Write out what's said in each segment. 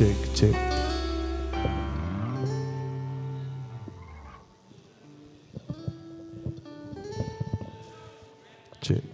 cek cek. Cek.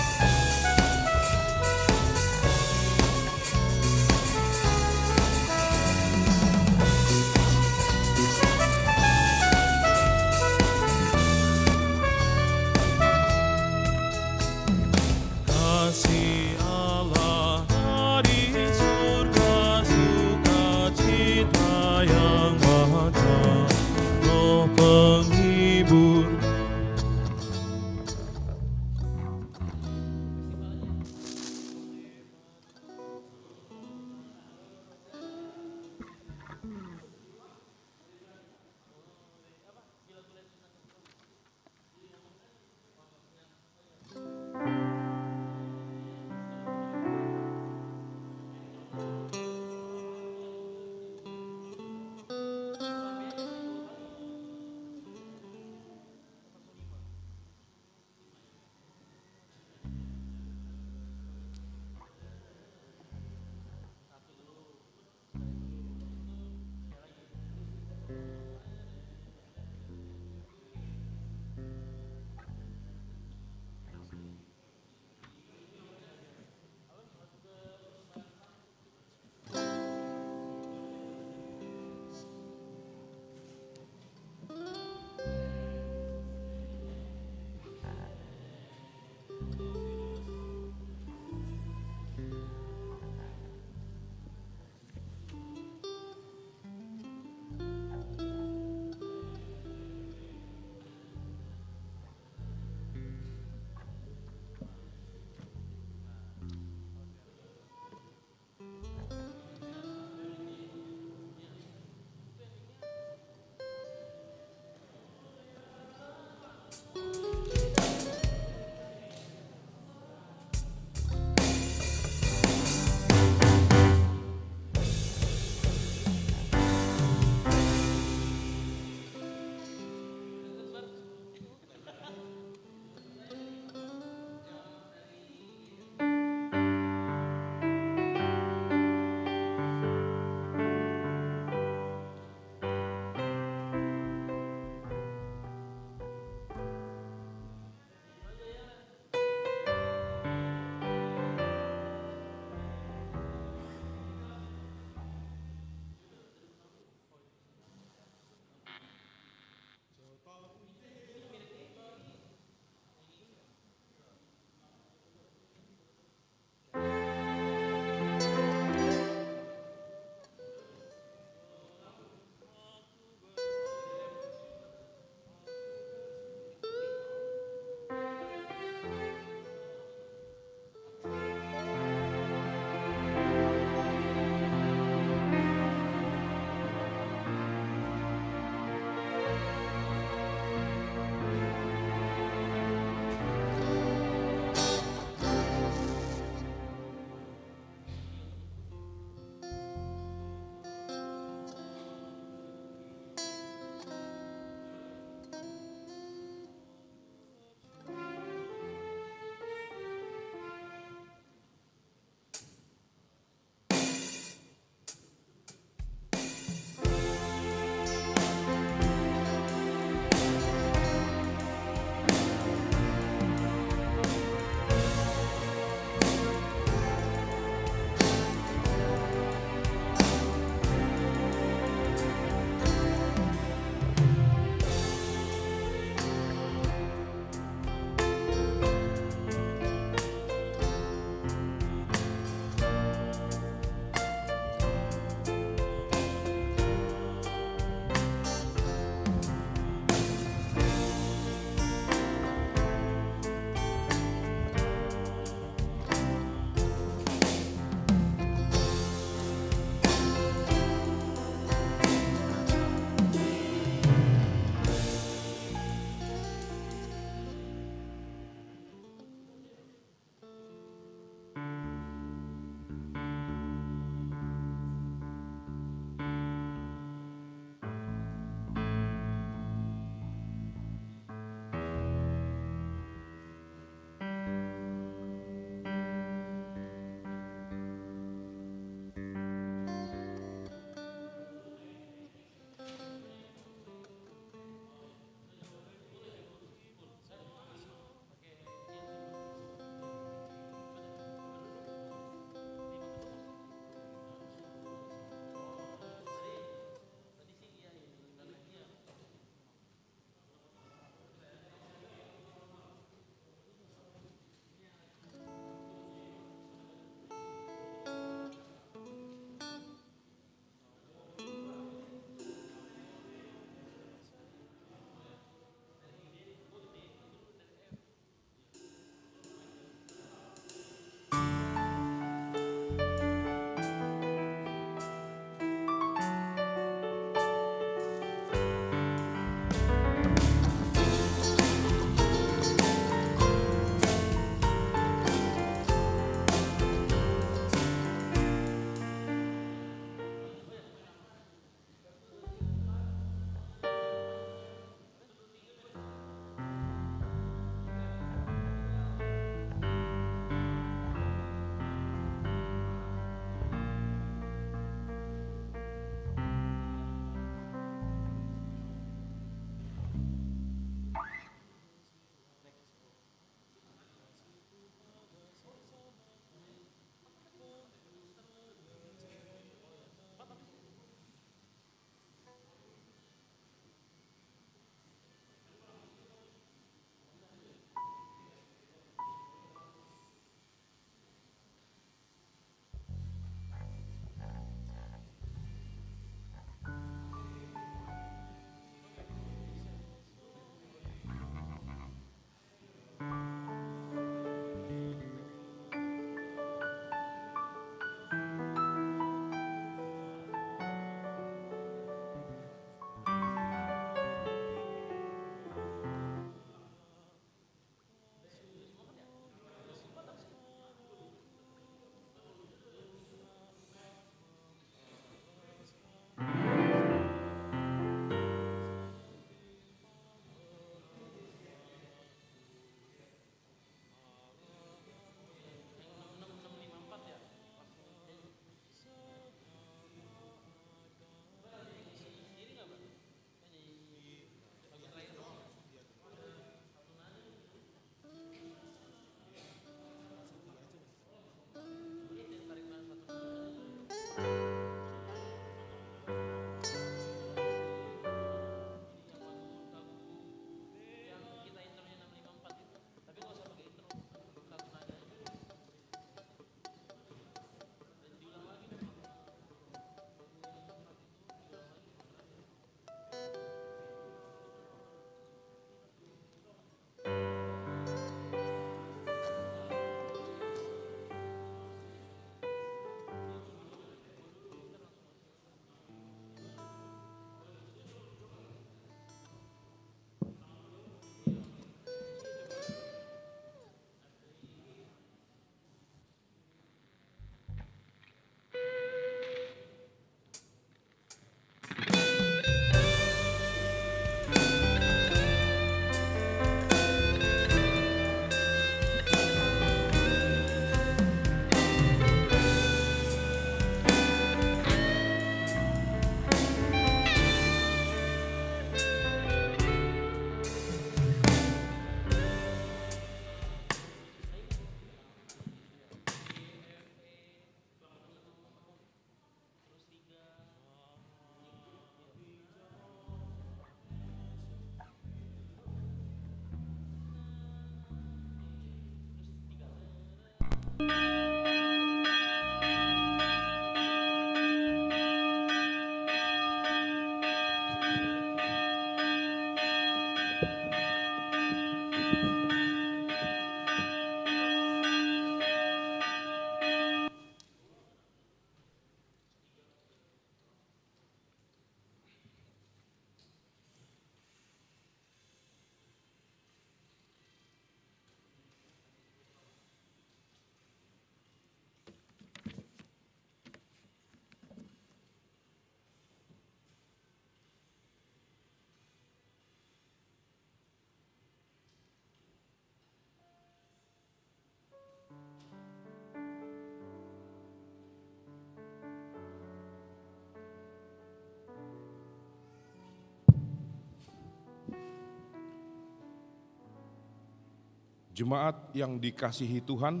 Jemaat yang dikasihi Tuhan,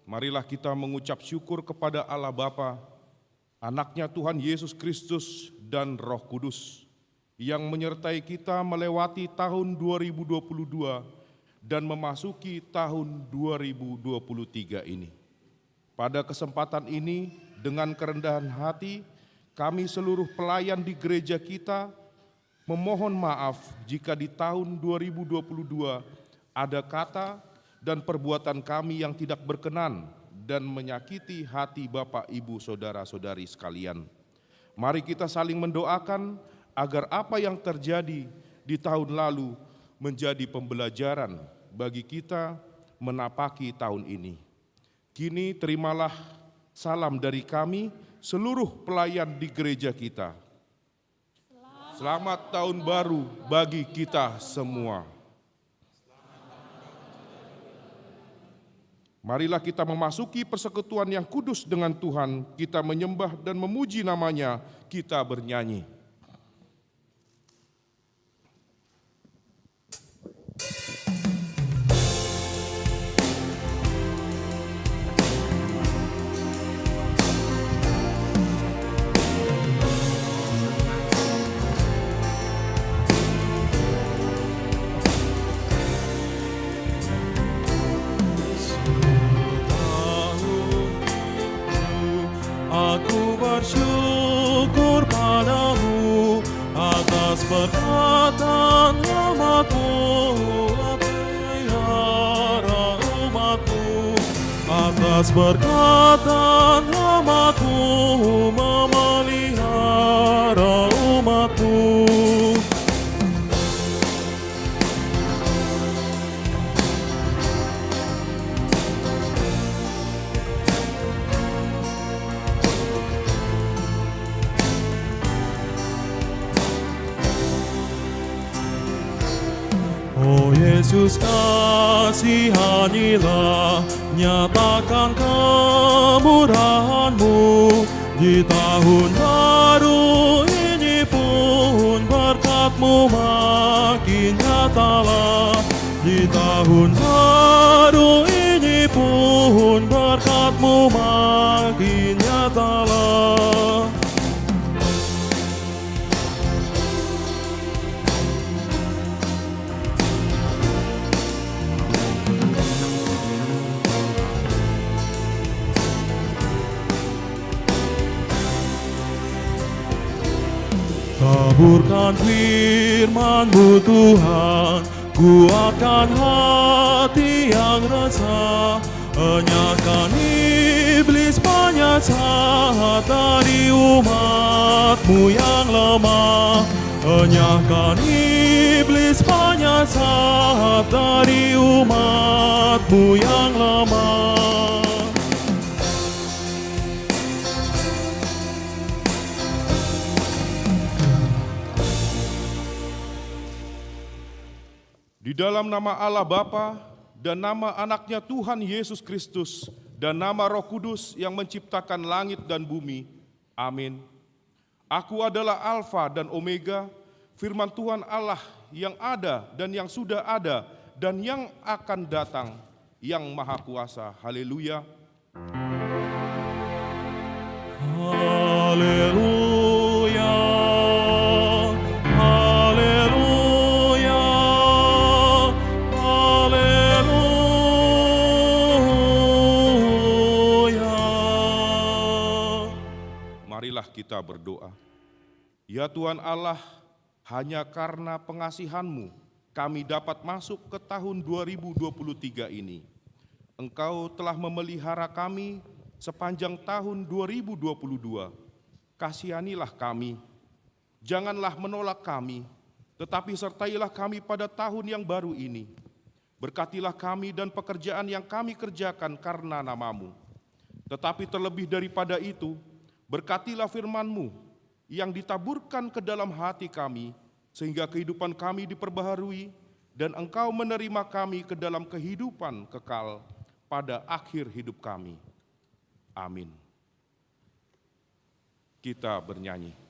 marilah kita mengucap syukur kepada Allah Bapa, Anaknya Tuhan Yesus Kristus dan Roh Kudus, yang menyertai kita melewati tahun 2022 dan memasuki tahun 2023 ini. Pada kesempatan ini, dengan kerendahan hati, kami seluruh pelayan di gereja kita memohon maaf jika di tahun 2022 ada kata dan perbuatan kami yang tidak berkenan dan menyakiti hati Bapak, Ibu, Saudara-saudari sekalian. Mari kita saling mendoakan agar apa yang terjadi di tahun lalu menjadi pembelajaran bagi kita menapaki tahun ini. Kini terimalah salam dari kami seluruh pelayan di gereja kita. Selamat tahun baru bagi kita semua. Marilah kita memasuki persekutuan yang kudus dengan Tuhan, kita menyembah dan memuji namanya, kita bernyanyi. Aku bersyukur padamu atas berkat dan rahmat-Mu, pelihara umat-Mu. Atas berkat dan rahmat-Mu, memelihara umat-Mu. Oh Yesus, kasihanilah, nyatakan kemurahan-Mu. Di tahun baru ini pun berkat-Mu makin nyatalah. Di tahun baru ini pun berkat-Mu makin nyatalah. Taburkan firman-Mu Tuhan, kuatkan hati yang resah, enyahkan iblis penyesat dari umat-Mu yang lemah. Enyahkan iblis penyesat dari umat-Mu yang lemah. Di dalam nama Allah Bapa dan nama Anaknya Tuhan Yesus Kristus dan nama Roh Kudus yang menciptakan langit dan bumi. Amin. Aku adalah Alfa dan Omega, firman Tuhan Allah yang ada dan yang sudah ada dan yang akan datang, yang Maha Kuasa. Haleluya. Haleluya. Haleluya. Haleluya. Marilah kita berdoa. Ya Tuhan Allah, hanya karena pengasihan-Mu kami dapat masuk ke tahun 2023 ini. Engkau telah memelihara kami sepanjang tahun 2022. Kasihanilah kami, janganlah menolak kami, tetapi sertailah kami pada tahun yang baru ini. Berkatilah kami dan pekerjaan yang kami kerjakan karena nama-Mu. Tetapi terlebih daripada itu, berkatilah firman-Mu yang ditaburkan ke dalam hati kami, sehingga kehidupan kami diperbaharui dan Engkau menerima kami ke dalam kehidupan kekal pada akhir hidup kami. Amin. Kita bernyanyi.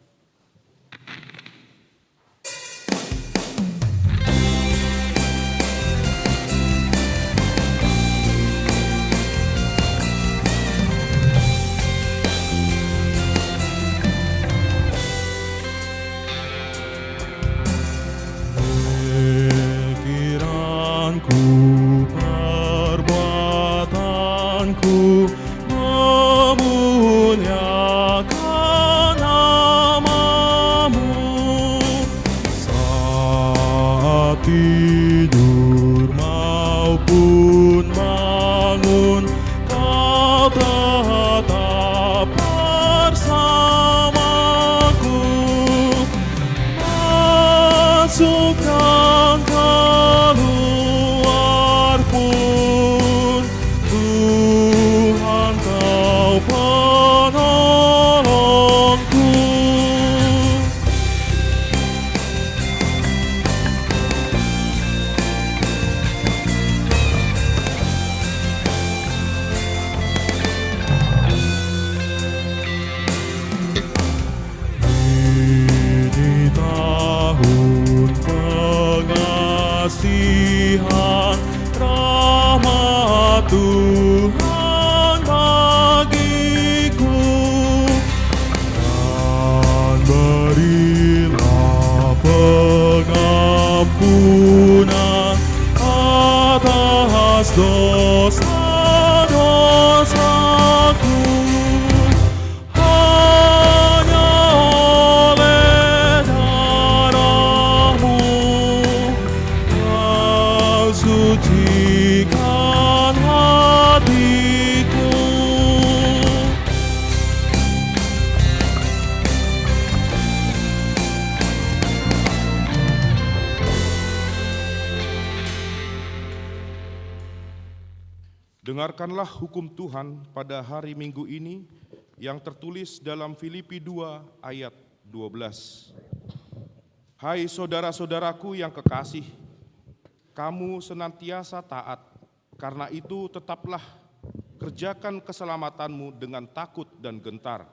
kasihan rahmat Tuhan bagiku, dan berilah pengampunan atas dosa-dosaku. Hanya oleh darah-Mu Kau sucikan hatiku. Dengarkanlah hukum Tuhan pada hari Minggu ini yang tertulis dalam Filipi 2 ayat 12. Hai saudara-saudaraku yang kekasih, kamu senantiasa taat, karena itu tetaplah kerjakan keselamatanmu dengan takut dan gentar.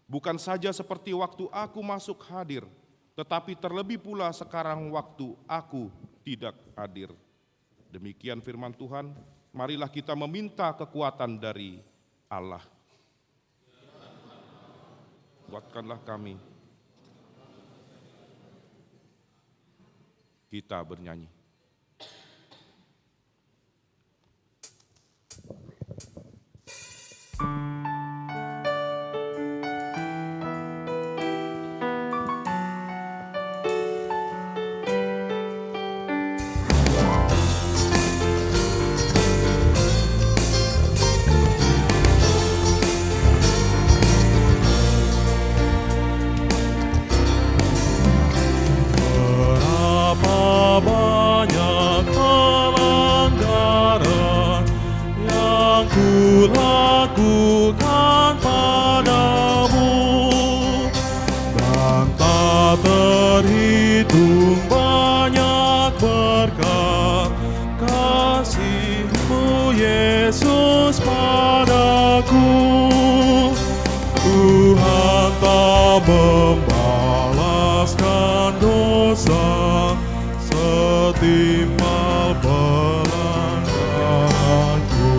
Bukan saja seperti waktu aku masuk hadir, tetapi terlebih pula sekarang waktu aku tidak hadir. Demikian firman Tuhan. Marilah kita meminta kekuatan dari Allah. Kuatkanlah kami. Kita bernyanyi. Banyak pelanggaran yang kulakukan padamu, dan tak terhitung banyak berkat kasih-Mu Yesus padaku. Tuhan tak membalaskan dosa setimpal pelanggaranku.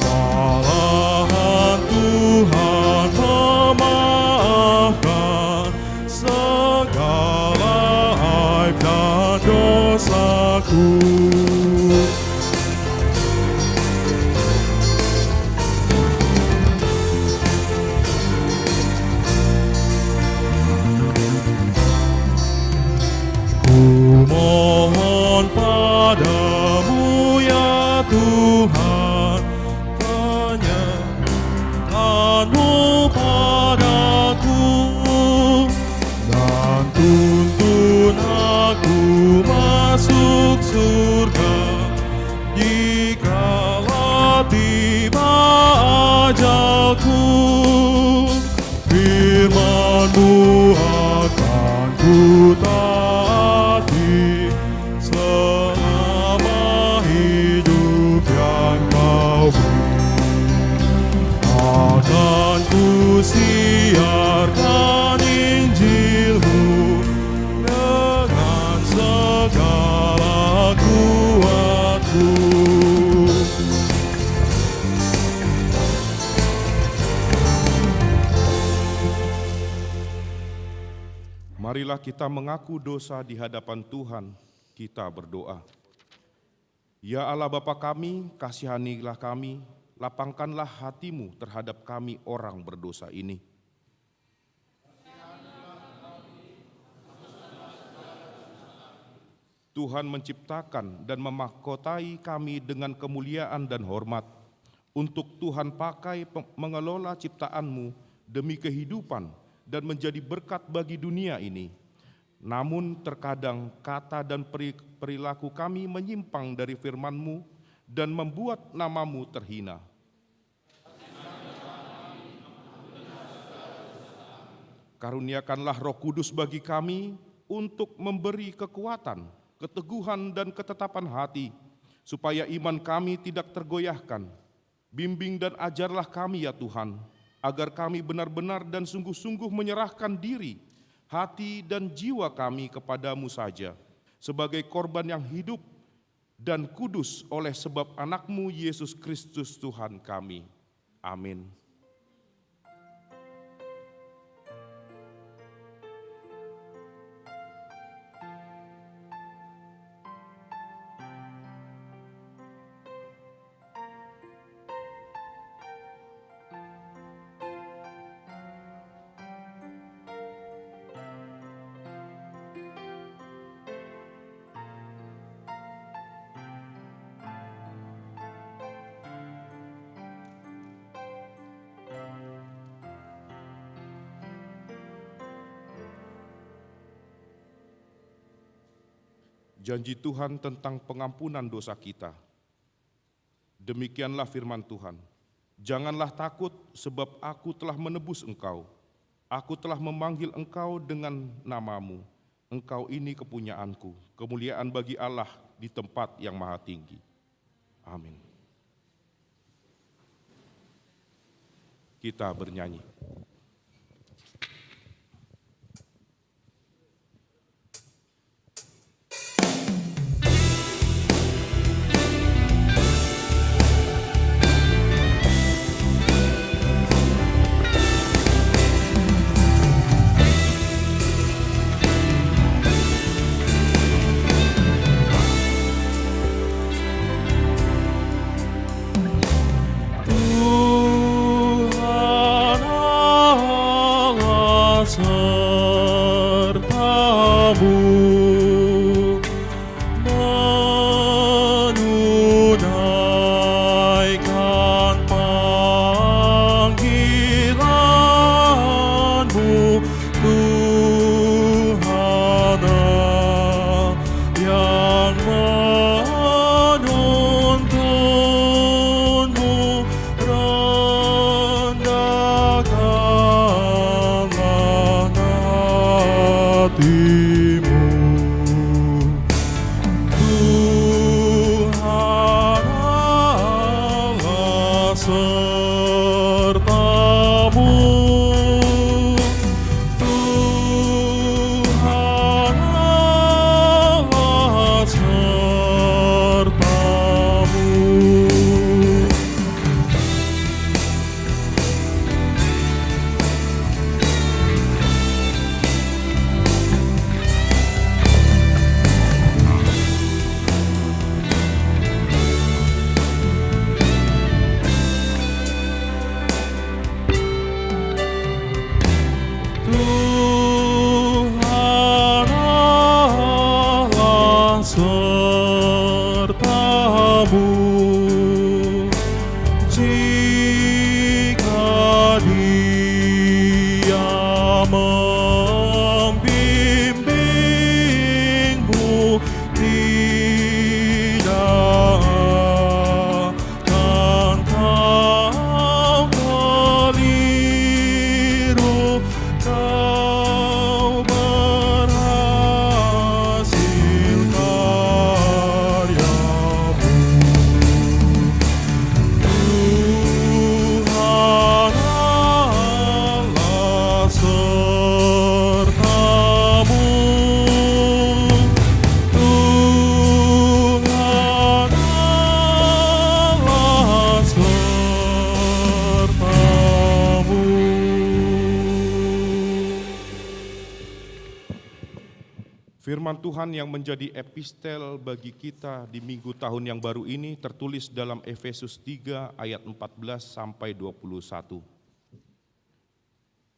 Malahan Tuhan memaafkan segala aib dan dosaku. Mohon padamu ya Tuhan, penyertaan-Mu padaku, dan tuntun aku masuk surga dikala tiba ajalku. Firman-Mu akan ku taati selama hidup yang Kau beri. Akan ku siarkan Injil-Mu dengan segala kuatku. Marilah kita mengaku dosa di hadapan Tuhan, kita berdoa. Ya Allah Bapa kami, kasihanilah kami, lapangkanlah hati-Mu terhadap kami orang berdosa ini. Tuhan menciptakan dan memahkotai kami dengan kemuliaan dan hormat, untuk Tuhan pakai mengelola ciptaan-Mu demi kehidupan dan menjadi berkat bagi dunia ini. Namun terkadang kata dan perilaku kami menyimpang dari firman-Mu dan membuat nama-Mu terhina. Karuniakanlah Roh Kudus bagi kami untuk memberi kekuatan, keteguhan dan ketetapan hati, supaya iman kami tidak tergoyahkan. Bimbing dan ajarlah kami ya Tuhan, agar kami benar-benar dan sungguh-sungguh menyerahkan diri, hati dan jiwa kami kepadamu saja, sebagai korban yang hidup dan kudus oleh sebab anakmu Yesus Kristus Tuhan kami. Amin. Janji Tuhan tentang pengampunan dosa kita. Demikianlah firman Tuhan. Janganlah takut, sebab aku telah menebus engkau. Aku telah memanggil engkau dengan namamu. Engkau ini kepunyaanku, kemuliaan bagi Allah di tempat yang maha tinggi. Amin. Kita bernyanyi. Firman Tuhan yang menjadi epistel bagi kita di minggu tahun yang baru ini tertulis dalam Efesus 3 ayat 14 sampai 21.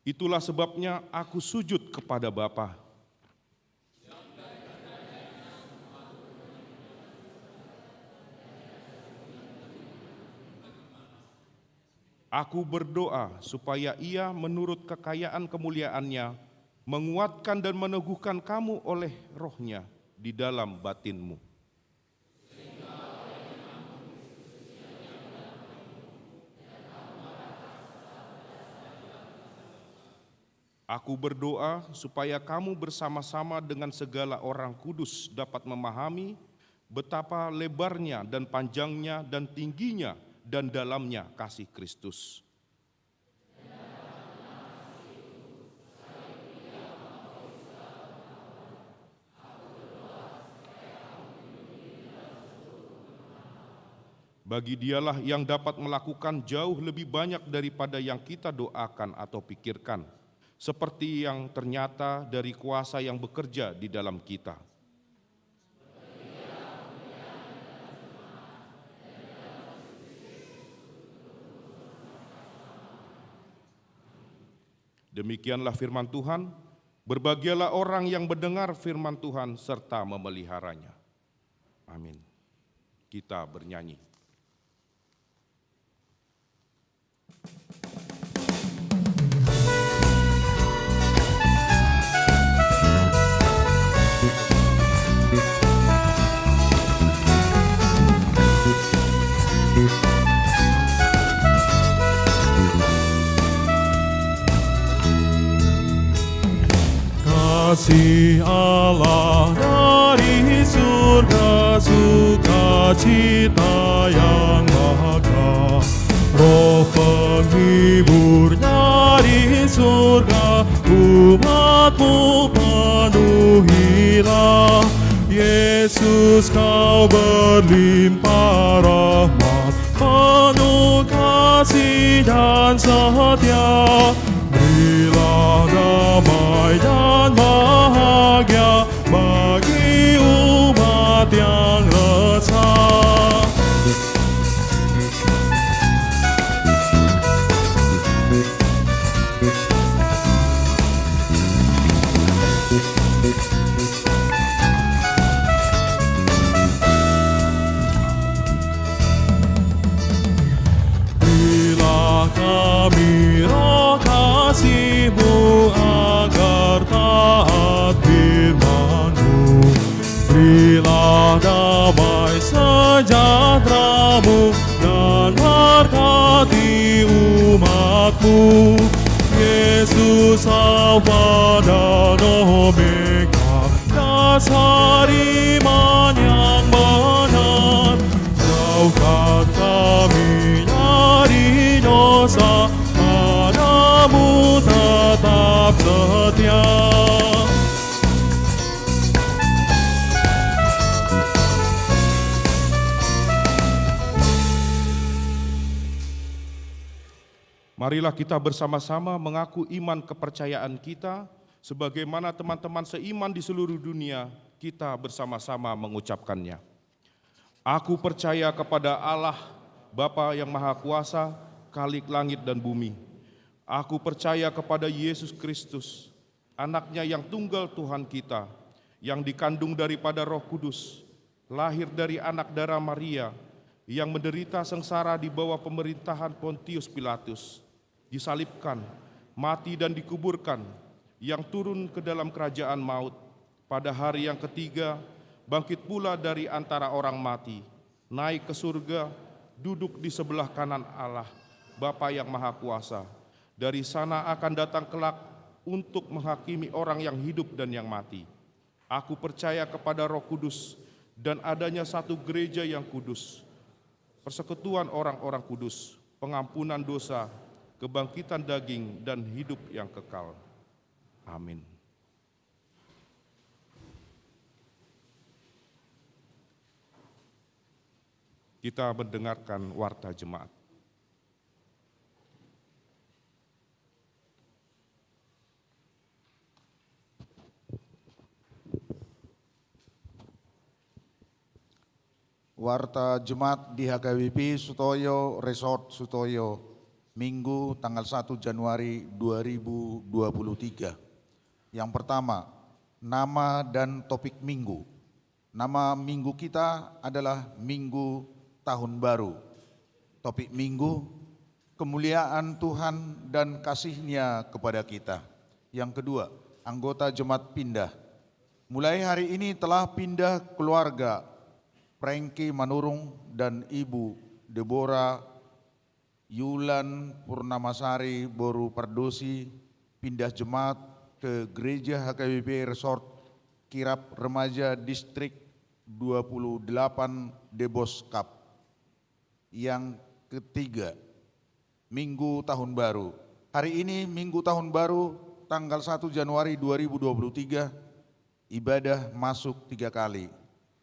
Itulah sebabnya aku sujud kepada Bapa. Aku berdoa supaya Ia menurut kekayaan kemuliaan-Nya menguatkan dan meneguhkan kamu oleh Roh-Nya di dalam batinmu. Aku berdoa supaya kamu bersama-sama dengan segala orang kudus dapat memahami betapa lebarnya dan panjangnya dan tingginya dan dalamnya kasih Kristus. Bagi Dialah yang dapat melakukan jauh lebih banyak daripada yang kita doakan atau pikirkan, seperti yang ternyata dari kuasa yang bekerja di dalam kita. Demikianlah firman Tuhan, berbahagialah orang yang mendengar firman Tuhan serta memeliharanya. Amin. Kita bernyanyi. Kasih Allah dari surga, sukacita yang maha, Roh penghibur dari surga, umat-Mu penuhilah. Yesus, Kau berlimpah rahmat, penuh kasih dan setia. Berilah damai dan bahagia bagi umat yang resah. Berilah kami roh kasih-Mu agar taat firman-Mu. Berilah damai sejahtera-Mu dan berkati umat-Mu. Yesus Alfa dan Omega, dasar iman yang benar. Jauhkan kami dari dosa, Padamu tetap setia. Marilah kita bersama-sama mengaku iman kepercayaan kita, sebagaimana teman-teman seiman di seluruh dunia, kita bersama-sama mengucapkannya. Aku percaya kepada Allah, Bapa yang Maha Kuasa, Khalik langit dan bumi. Aku percaya kepada Yesus Kristus, Anak-Nya yang tunggal Tuhan kita, yang dikandung daripada Roh Kudus, lahir dari anak darah Maria, yang menderita sengsara di bawah pemerintahan Pontius Pilatus, disalibkan, mati dan dikuburkan, yang turun ke dalam kerajaan maut, pada hari yang ketiga bangkit pula dari antara orang mati, naik ke surga, duduk di sebelah kanan Allah, Bapa yang Maha Kuasa. Dari sana akan datang kelak untuk menghakimi orang yang hidup dan yang mati. Aku percaya kepada Roh Kudus dan adanya satu gereja yang kudus, persekutuan orang-orang kudus, pengampunan dosa, kebangkitan daging, dan hidup yang kekal. Amin. Kita mendengarkan warta jemaat. Warta Jemaat di HKBP Sutoyo Resort Sutoyo, Minggu tanggal 1 Januari 2023. Yang pertama, nama dan topik minggu. Nama minggu kita adalah Minggu Tahun Baru. Topik minggu, kemuliaan Tuhan dan kasih-Nya kepada kita. Yang kedua, anggota jemaat pindah. Mulai hari ini telah pindah keluarga Prengki Manurung dan Ibu Deborah Yulan Purnamasari Boru Pardosi pindah jemaat ke Gereja HKBP Resort Kirap Remaja Distrik 28 Debos Kap. Yang ketiga, Minggu Tahun Baru. Hari ini Minggu Tahun Baru tanggal 1 Januari 2023, ibadah masuk 3 kali.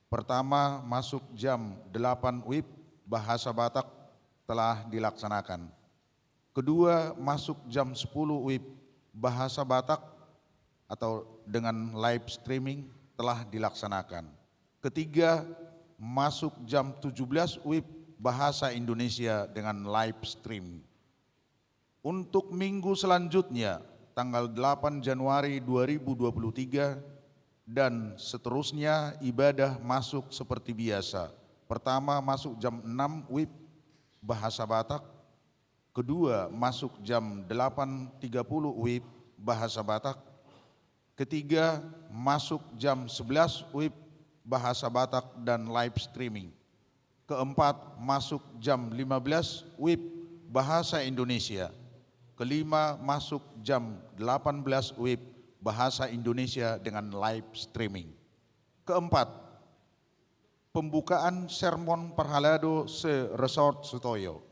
Pertama masuk jam 8 WIB, bahasa Batak telah dilaksanakan. Kedua, masuk jam 10 WIB bahasa Batak atau dengan live streaming telah dilaksanakan. Ketiga, masuk jam 17 WIB bahasa Indonesia dengan live stream. Untuk minggu selanjutnya, tanggal 8 Januari 2023 dan seterusnya ibadah masuk seperti biasa. Pertama masuk jam 6 WIB bahasa Batak. Kedua masuk jam 8.30 WIB bahasa Batak. Ketiga masuk jam 11 WIB bahasa Batak dan live streaming. Keempat masuk jam 15 WIB bahasa Indonesia. Kelima masuk jam 18 WIB bahasa Indonesia dengan live streaming. Keempat, pembukaan sermon Parhalado se Resort Sutoyo.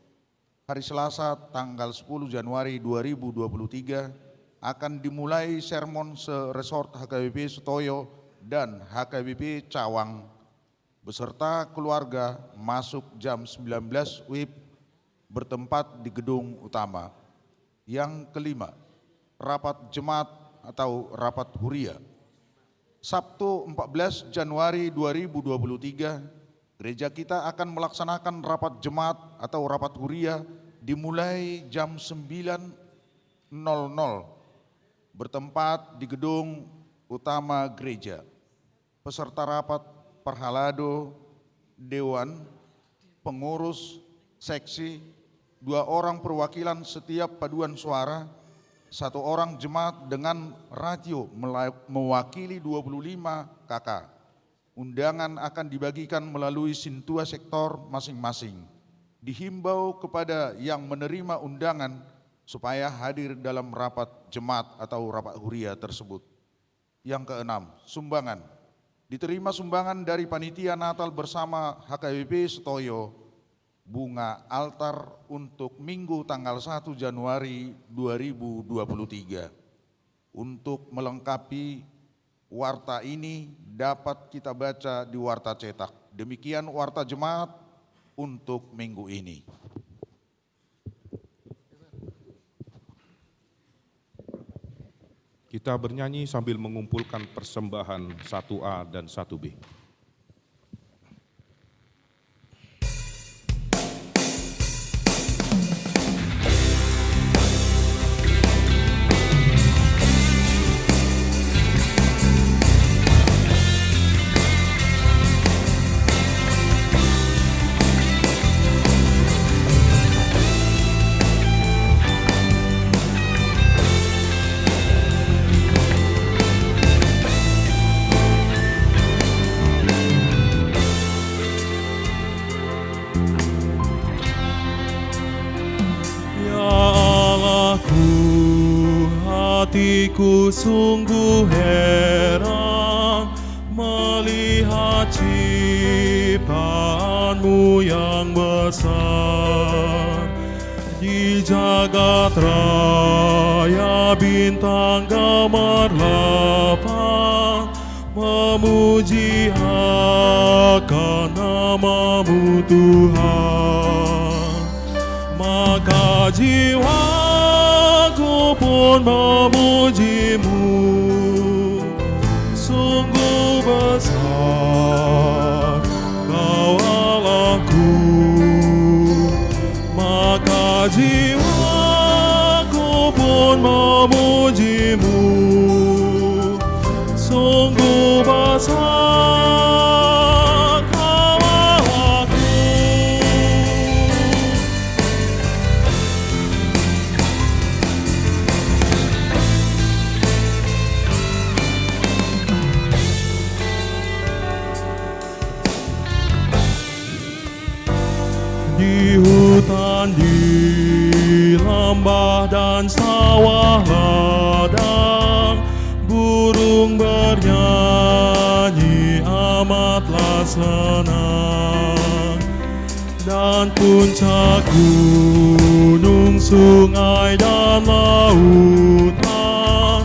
Hari Selasa tanggal 10 Januari 2023 akan dimulai sermon se Resort HKBP Sutoyo dan HKBP Cawang beserta keluarga masuk jam 19 WIB bertempat di gedung utama. Yang kelima, rapat jemaat atau rapat huria. Sabtu 14 Januari 2023, gereja kita akan melaksanakan rapat jemaat atau rapat huria dimulai jam 9.00 bertempat di gedung utama gereja. Peserta rapat Parhalado, Dewan, pengurus, seksi, 2 orang perwakilan setiap paduan suara, 1 orang jemaat dengan ratio mewakili 25 KK. Undangan akan dibagikan melalui sintua sektor masing-masing. Dihimbau kepada yang menerima undangan supaya hadir dalam rapat jemaat atau rapat huria tersebut. Yang keenam, sumbangan. Diterima sumbangan dari Panitia Natal bersama HKBP Sutoyo, bunga altar untuk minggu tanggal 1 Januari 2023. Untuk melengkapi warta ini dapat kita baca di warta cetak. Demikian warta jemaat untuk minggu ini. Kita bernyanyi sambil mengumpulkan persembahan 1A dan 1B. Hatiku sungguh heran melihat ciptaanmu yang besar. Di jagat raya bintang gemerlapan memuji akan nama-Mu Tuhan. Maka jiwaku pun memuji-Mu, sungguh besar Kau Allahku. Maka jiwaku pun memuji-Mu, sungguh besar Kau Allahku. Di hutan, di lembah dan sawah ladang, burung bernyanyi amatlah senang. Dan puncak gunung, sungai dan lautan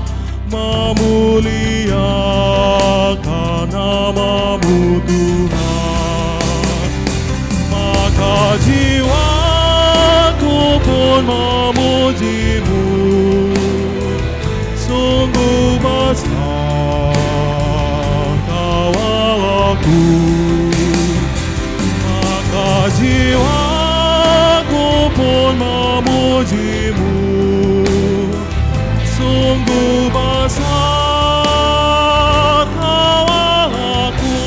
memuliakan nama-Mu Tuhan. Maka pun memuji-Mu, sungguh besar Kau Allahku. Maka jiwaku pun memuji-Mu, sungguh besar Kau Allahku.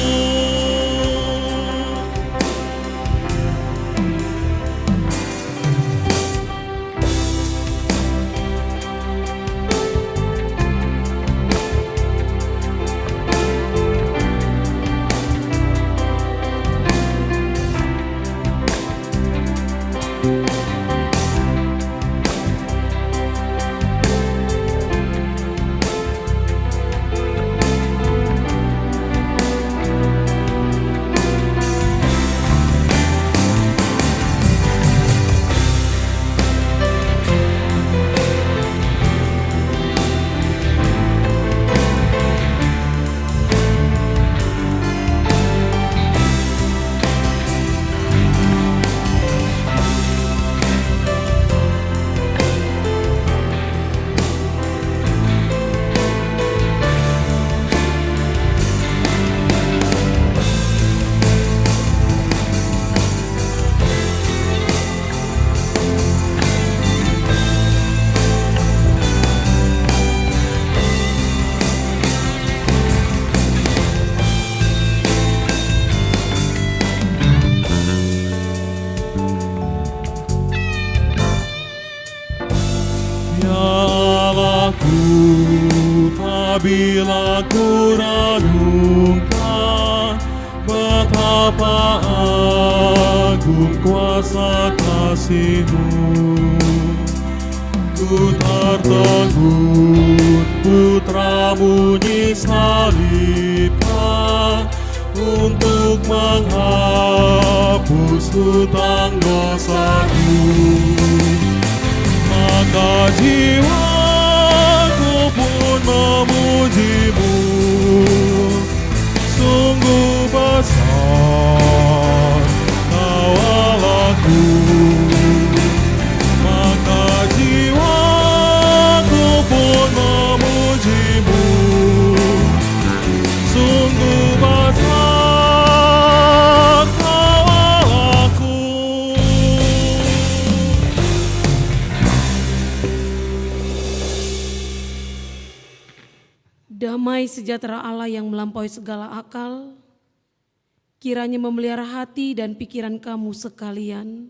Apabila ku renungkan betapa agung kuasa kasih-Mu, ku tertegun Putra-Mu disalibkan untuk menghapus hutang dosaku. Maka jiwaku pun memuji-Mu, sungguh besar Kau Allahku. Maka jiwaku pun memuji-Mu, sungguh besar Kau Allahku. Damai sejahtera Allah yang melampaui segala akal, kiranya memelihara hati dan pikiran kamu sekalian,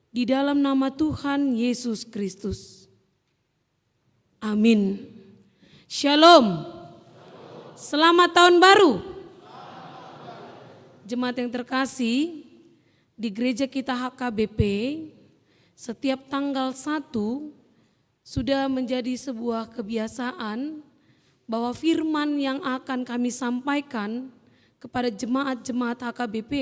di dalam nama Tuhan Yesus Kristus. Amin. Shalom. Selamat tahun baru. Jemaat yang terkasih, di gereja kita HKBP, setiap tanggal 1 sudah menjadi sebuah kebiasaan bahwa firman yang akan kami sampaikan kepada jemaat-jemaat HKBP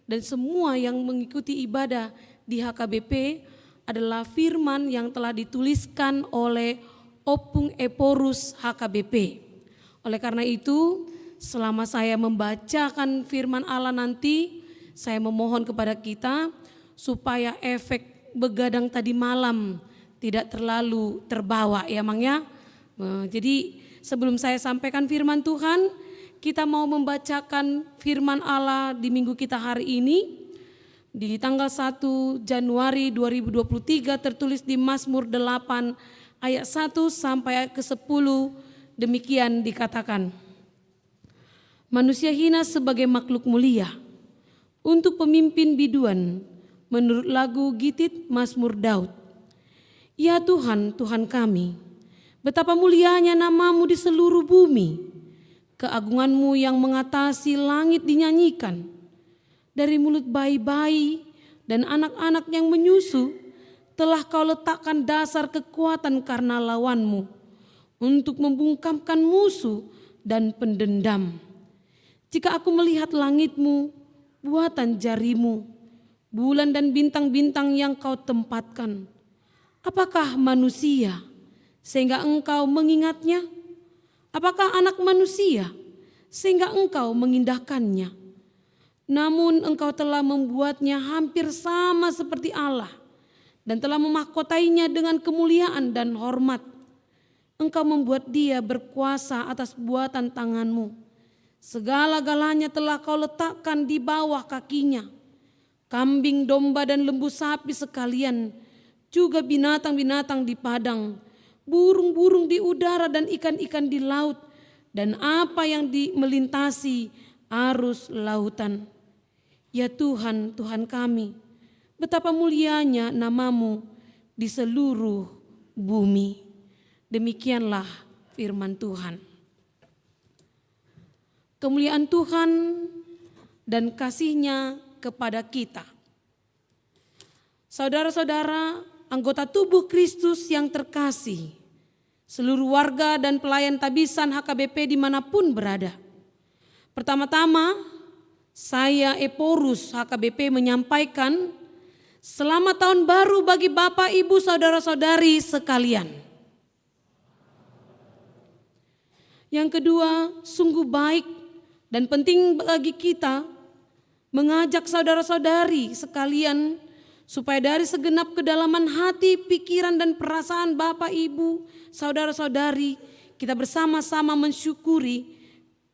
dan semua yang mengikuti ibadah di HKBP adalah firman yang telah dituliskan oleh Opung Eporus HKBP. Oleh karena itu, selama saya membacakan firman Allah nanti, saya memohon kepada kita supaya efek begadang tadi malam tidak terlalu terbawa ya Mang ya. Jadi sebelum saya sampaikan firman Tuhan, kita mau membacakan firman Allah di minggu kita hari ini. Di tanggal 1 Januari 2023 tertulis di Mazmur 8 ayat 1 sampai ayat ke-10, demikian dikatakan. Manusia hina sebagai makhluk mulia, untuk pemimpin biduan, menurut lagu Gitit Mazmur Daud. Ya Tuhan, Tuhan kami, betapa mulianya nama-Mu di seluruh bumi. Keagungan-Mu yang mengatasi langit dinyanyikan. Dari mulut bayi-bayi dan anak-anak yang menyusu, telah Kau letakkan dasar kekuatan karena lawan-Mu, untuk membungkamkan musuh dan pendendam. Jika aku melihat langit-Mu, buatan jari-Mu, bulan dan bintang-bintang yang Kau tempatkan, apakah manusia sehingga Engkau mengingatnya? Apakah anak manusia sehingga Engkau mengindahkannya? Namun Engkau telah membuatnya hampir sama seperti Allah, dan telah memahkotainya dengan kemuliaan dan hormat. Engkau membuat dia berkuasa atas buatan tanganmu. Segala-galanya telah kau letakkan di bawah kakinya. Kambing, domba, dan lembu sapi sekalian, juga binatang-binatang di padang, burung-burung di udara dan ikan-ikan di laut, dan apa yang melintasi arus lautan. Ya Tuhan, Tuhan kami, betapa mulianya namamu di seluruh bumi. Demikianlah firman Tuhan. Kemuliaan Tuhan dan kasih-Nya kepada kita. Saudara-saudara, anggota tubuh Kristus yang terkasih, seluruh warga dan pelayan Tabisan HKBP dimanapun berada. Pertama-tama, saya Eporus HKBP menyampaikan selamat tahun baru bagi Bapak, Ibu, saudara-saudari sekalian. Yang kedua, sungguh baik dan penting bagi kita mengajak saudara-saudari sekalian supaya dari segenap kedalaman hati, pikiran, dan perasaan Bapak, Ibu, saudara-saudari, kita bersama-sama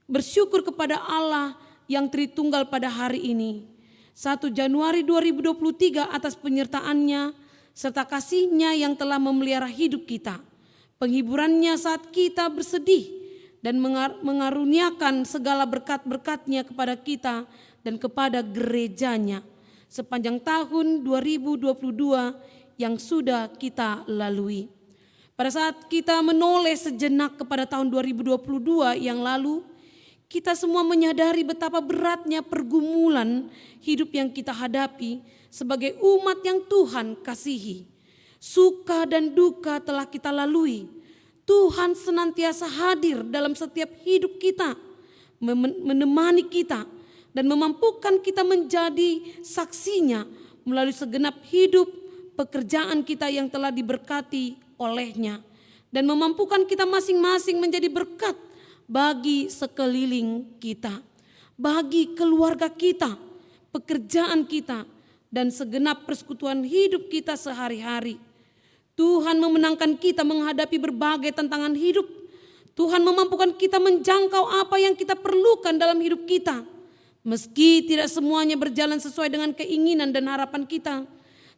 bersyukur kepada Allah yang Tritunggal pada hari ini. 1 Januari 2023 atas penyertaan-Nya serta kasih-Nya yang telah memelihara hidup kita. Penghiburan-Nya saat kita bersedih dan mengaruniakan segala berkat-berkat-Nya kepada kita dan kepada gereja-Nya sepanjang tahun 2022 yang sudah kita lalui. Pada saat kita menoleh sejenak kepada tahun 2022 yang lalu, kita semua menyadari betapa beratnya pergumulan hidup yang kita hadapi sebagai umat yang Tuhan kasihi. Suka dan duka telah kita lalui. Tuhan senantiasa hadir dalam setiap hidup kita, menemani kita, dan memampukan kita menjadi saksinya melalui segenap hidup pekerjaan kita yang telah diberkati oleh-Nya, dan memampukan kita masing-masing menjadi berkat bagi sekeliling kita, bagi keluarga kita, pekerjaan kita, dan segenap persekutuan hidup kita sehari-hari. Tuhan memenangkan kita menghadapi berbagai tantangan hidup. Tuhan memampukan kita menjangkau apa yang kita perlukan dalam hidup kita. Meski tidak semuanya berjalan sesuai dengan keinginan dan harapan kita,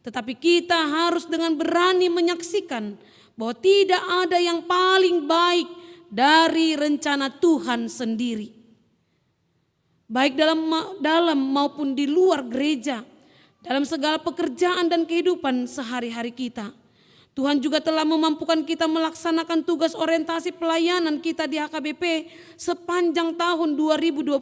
tetapi kita harus dengan berani menyaksikan bahwa tidak ada yang paling baik dari rencana Tuhan sendiri. Baik dalam maupun di luar gereja, dalam segala pekerjaan dan kehidupan sehari-hari kita. Tuhan juga telah memampukan kita melaksanakan tugas orientasi pelayanan kita di HKBP sepanjang tahun 2022,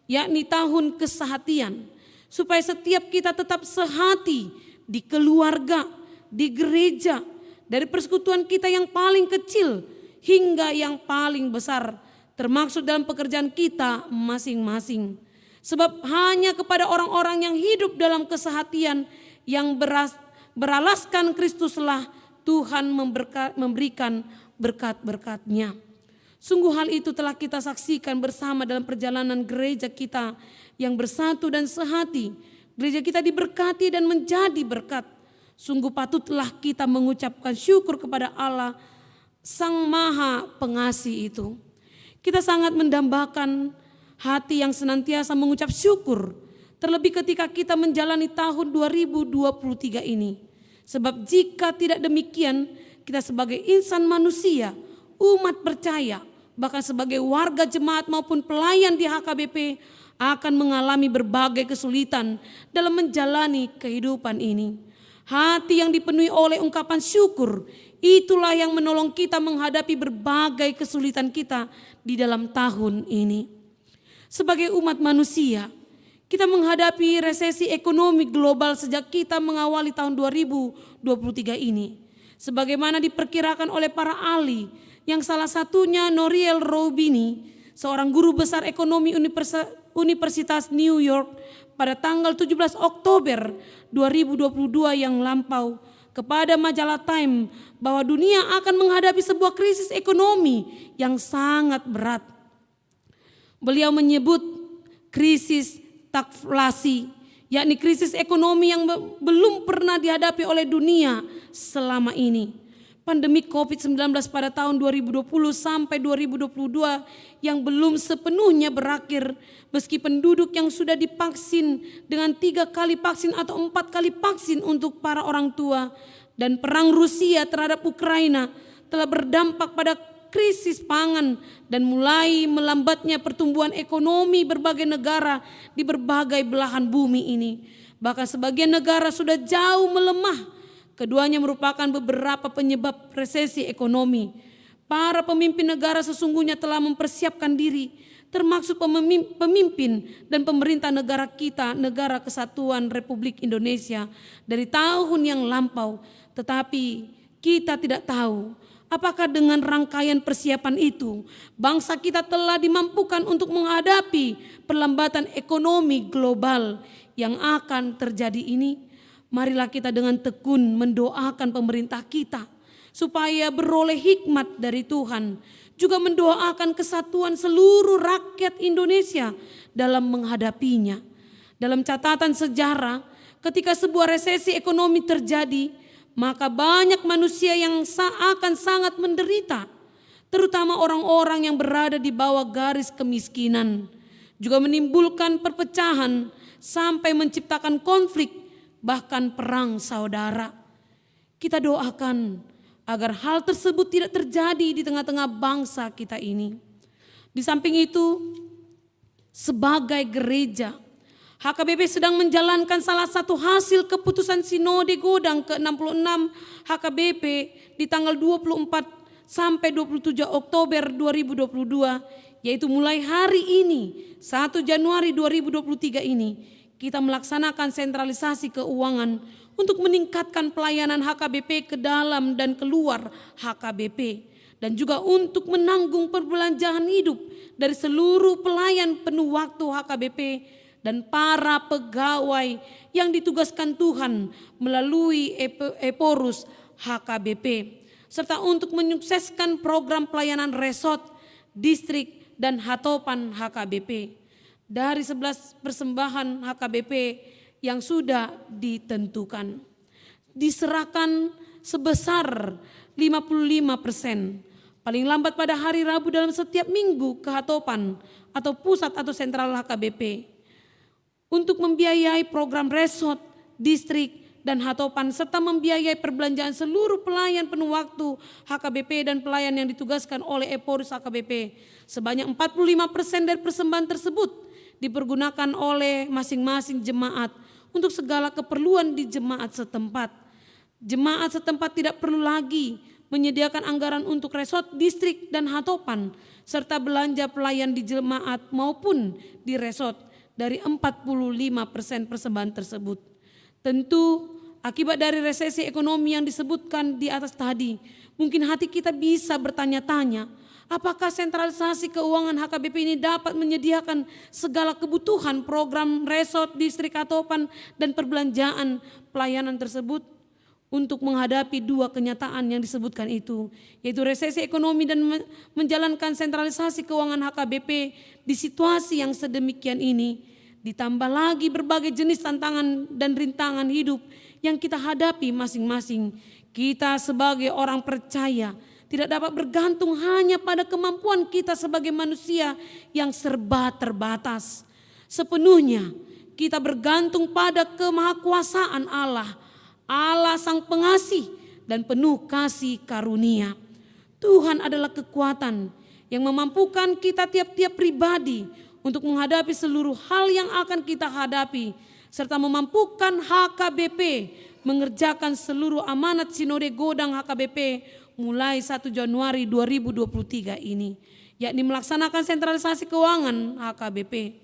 yakni tahun kesehatian, supaya setiap kita tetap sehati di keluarga, di gereja, dari persekutuan kita yang paling kecil hingga yang paling besar, termaksud dalam pekerjaan kita masing-masing. Sebab hanya kepada orang-orang yang hidup dalam kesehatian yang beralaskan Kristuslah Tuhan memberikan berkat-berkat-Nya. Sungguh hal itu telah kita saksikan bersama dalam perjalanan gereja kita yang bersatu dan sehati. Gereja kita diberkati dan menjadi berkat. Sungguh patutlah kita mengucapkan syukur kepada Allah Sang Maha Pengasih itu. Kita sangat mendambakan hati yang senantiasa mengucap syukur, terlebih ketika kita menjalani tahun 2023 ini. Sebab jika tidak demikian, kita sebagai insan manusia, umat percaya, bahkan sebagai warga jemaat maupun pelayan di HKBP akan mengalami berbagai kesulitan dalam menjalani kehidupan ini. Hati yang dipenuhi oleh ungkapan syukur, itulah yang menolong kita menghadapi berbagai kesulitan kita di dalam tahun ini. Sebagai umat manusia, kita menghadapi resesi ekonomi global sejak kita mengawali tahun 2023 ini. Sebagaimana diperkirakan oleh para ahli, yang salah satunya Nouriel Roubini, seorang guru besar ekonomi Universitas New York pada tanggal 17 Oktober 2022 yang lampau kepada majalah Time bahwa dunia akan menghadapi sebuah krisis ekonomi yang sangat berat. Beliau menyebut krisis stagflasi yakni krisis ekonomi yang belum pernah dihadapi oleh dunia selama ini. Pandemi COVID-19 pada tahun 2020 sampai 2022 yang belum sepenuhnya berakhir, meski penduduk yang sudah divaksin dengan 3 kali vaksin atau 4 kali vaksin untuk para orang tua, dan perang Rusia terhadap Ukraina telah berdampak pada krisis pangan dan mulai melambatnya pertumbuhan ekonomi berbagai negara di berbagai belahan bumi ini. Bahkan sebagian negara sudah jauh melemah. Keduanya merupakan beberapa penyebab resesi ekonomi. Para pemimpin negara sesungguhnya telah mempersiapkan diri, termasuk pemimpin dan pemerintah negara kita, Negara Kesatuan Republik Indonesia, dari tahun yang lampau. Tetapi kita tidak tahu apakah dengan rangkaian persiapan itu bangsa kita telah dimampukan untuk menghadapi perlambatan ekonomi global yang akan terjadi ini. Marilah kita dengan tekun mendoakan pemerintah kita supaya beroleh hikmat dari Tuhan. Juga mendoakan kesatuan seluruh rakyat Indonesia dalam menghadapinya. Dalam catatan sejarah, ketika sebuah resesi ekonomi terjadi, maka banyak manusia yang akan sangat menderita, terutama orang-orang yang berada di bawah garis kemiskinan. Juga menimbulkan perpecahan sampai menciptakan konflik, bahkan perang saudara. Kita doakan agar hal tersebut tidak terjadi di tengah-tengah bangsa kita ini. Di samping itu, sebagai gereja, HKBP sedang menjalankan salah satu hasil keputusan Sinode Godang ke-66 HKBP di tanggal 24 sampai 27 Oktober 2022, yaitu mulai hari ini 1 Januari 2023 ini kita melaksanakan sentralisasi keuangan untuk meningkatkan pelayanan HKBP ke dalam dan keluar HKBP, dan juga untuk menanggung perbelanjaan hidup dari seluruh pelayan penuh waktu HKBP dan para pegawai yang ditugaskan Tuhan melalui Eporus HKBP, serta untuk menyukseskan program pelayanan resort, distrik, dan hatopan HKBP. Dari 11 persembahan HKBP yang sudah ditentukan, diserahkan sebesar 55%, paling lambat pada hari Rabu dalam setiap minggu ke hatopan atau pusat atau sentral HKBP, untuk membiayai program resort, distrik, dan hatopan, serta membiayai perbelanjaan seluruh pelayan penuh waktu HKBP dan pelayan yang ditugaskan oleh Eporus HKBP. Sebanyak 45% dari persembahan tersebut dipergunakan oleh masing-masing jemaat untuk segala keperluan di jemaat setempat. Jemaat setempat tidak perlu lagi menyediakan anggaran untuk resort, distrik, dan hatopan, serta belanja pelayan di jemaat maupun di resort dari 45% persembahan tersebut. Tentu akibat dari resesi ekonomi yang disebutkan di atas tadi, mungkin hati kita bisa bertanya-tanya, apakah sentralisasi keuangan HKBP ini dapat menyediakan segala kebutuhan program resort, distrik, hatopan, dan perbelanjaan pelayanan tersebut untuk menghadapi dua kenyataan yang disebutkan itu, yaitu resesi ekonomi dan menjalankan sentralisasi keuangan HKBP di situasi yang sedemikian ini, ditambah lagi berbagai jenis tantangan dan rintangan hidup yang kita hadapi masing-masing. Kita sebagai orang percaya tidak dapat bergantung hanya pada kemampuan kita sebagai manusia yang serba terbatas. Sepenuhnya kita bergantung pada kemahakuasaan Allah, Allah Sang Pengasih dan penuh kasih karunia. Tuhan adalah kekuatan yang memampukan kita tiap-tiap pribadi untuk menghadapi seluruh hal yang akan kita hadapi, serta memampukan HKBP mengerjakan seluruh amanat Sinode Godang HKBP mulai 1 Januari 2023 ini, yakni melaksanakan sentralisasi keuangan HKBP.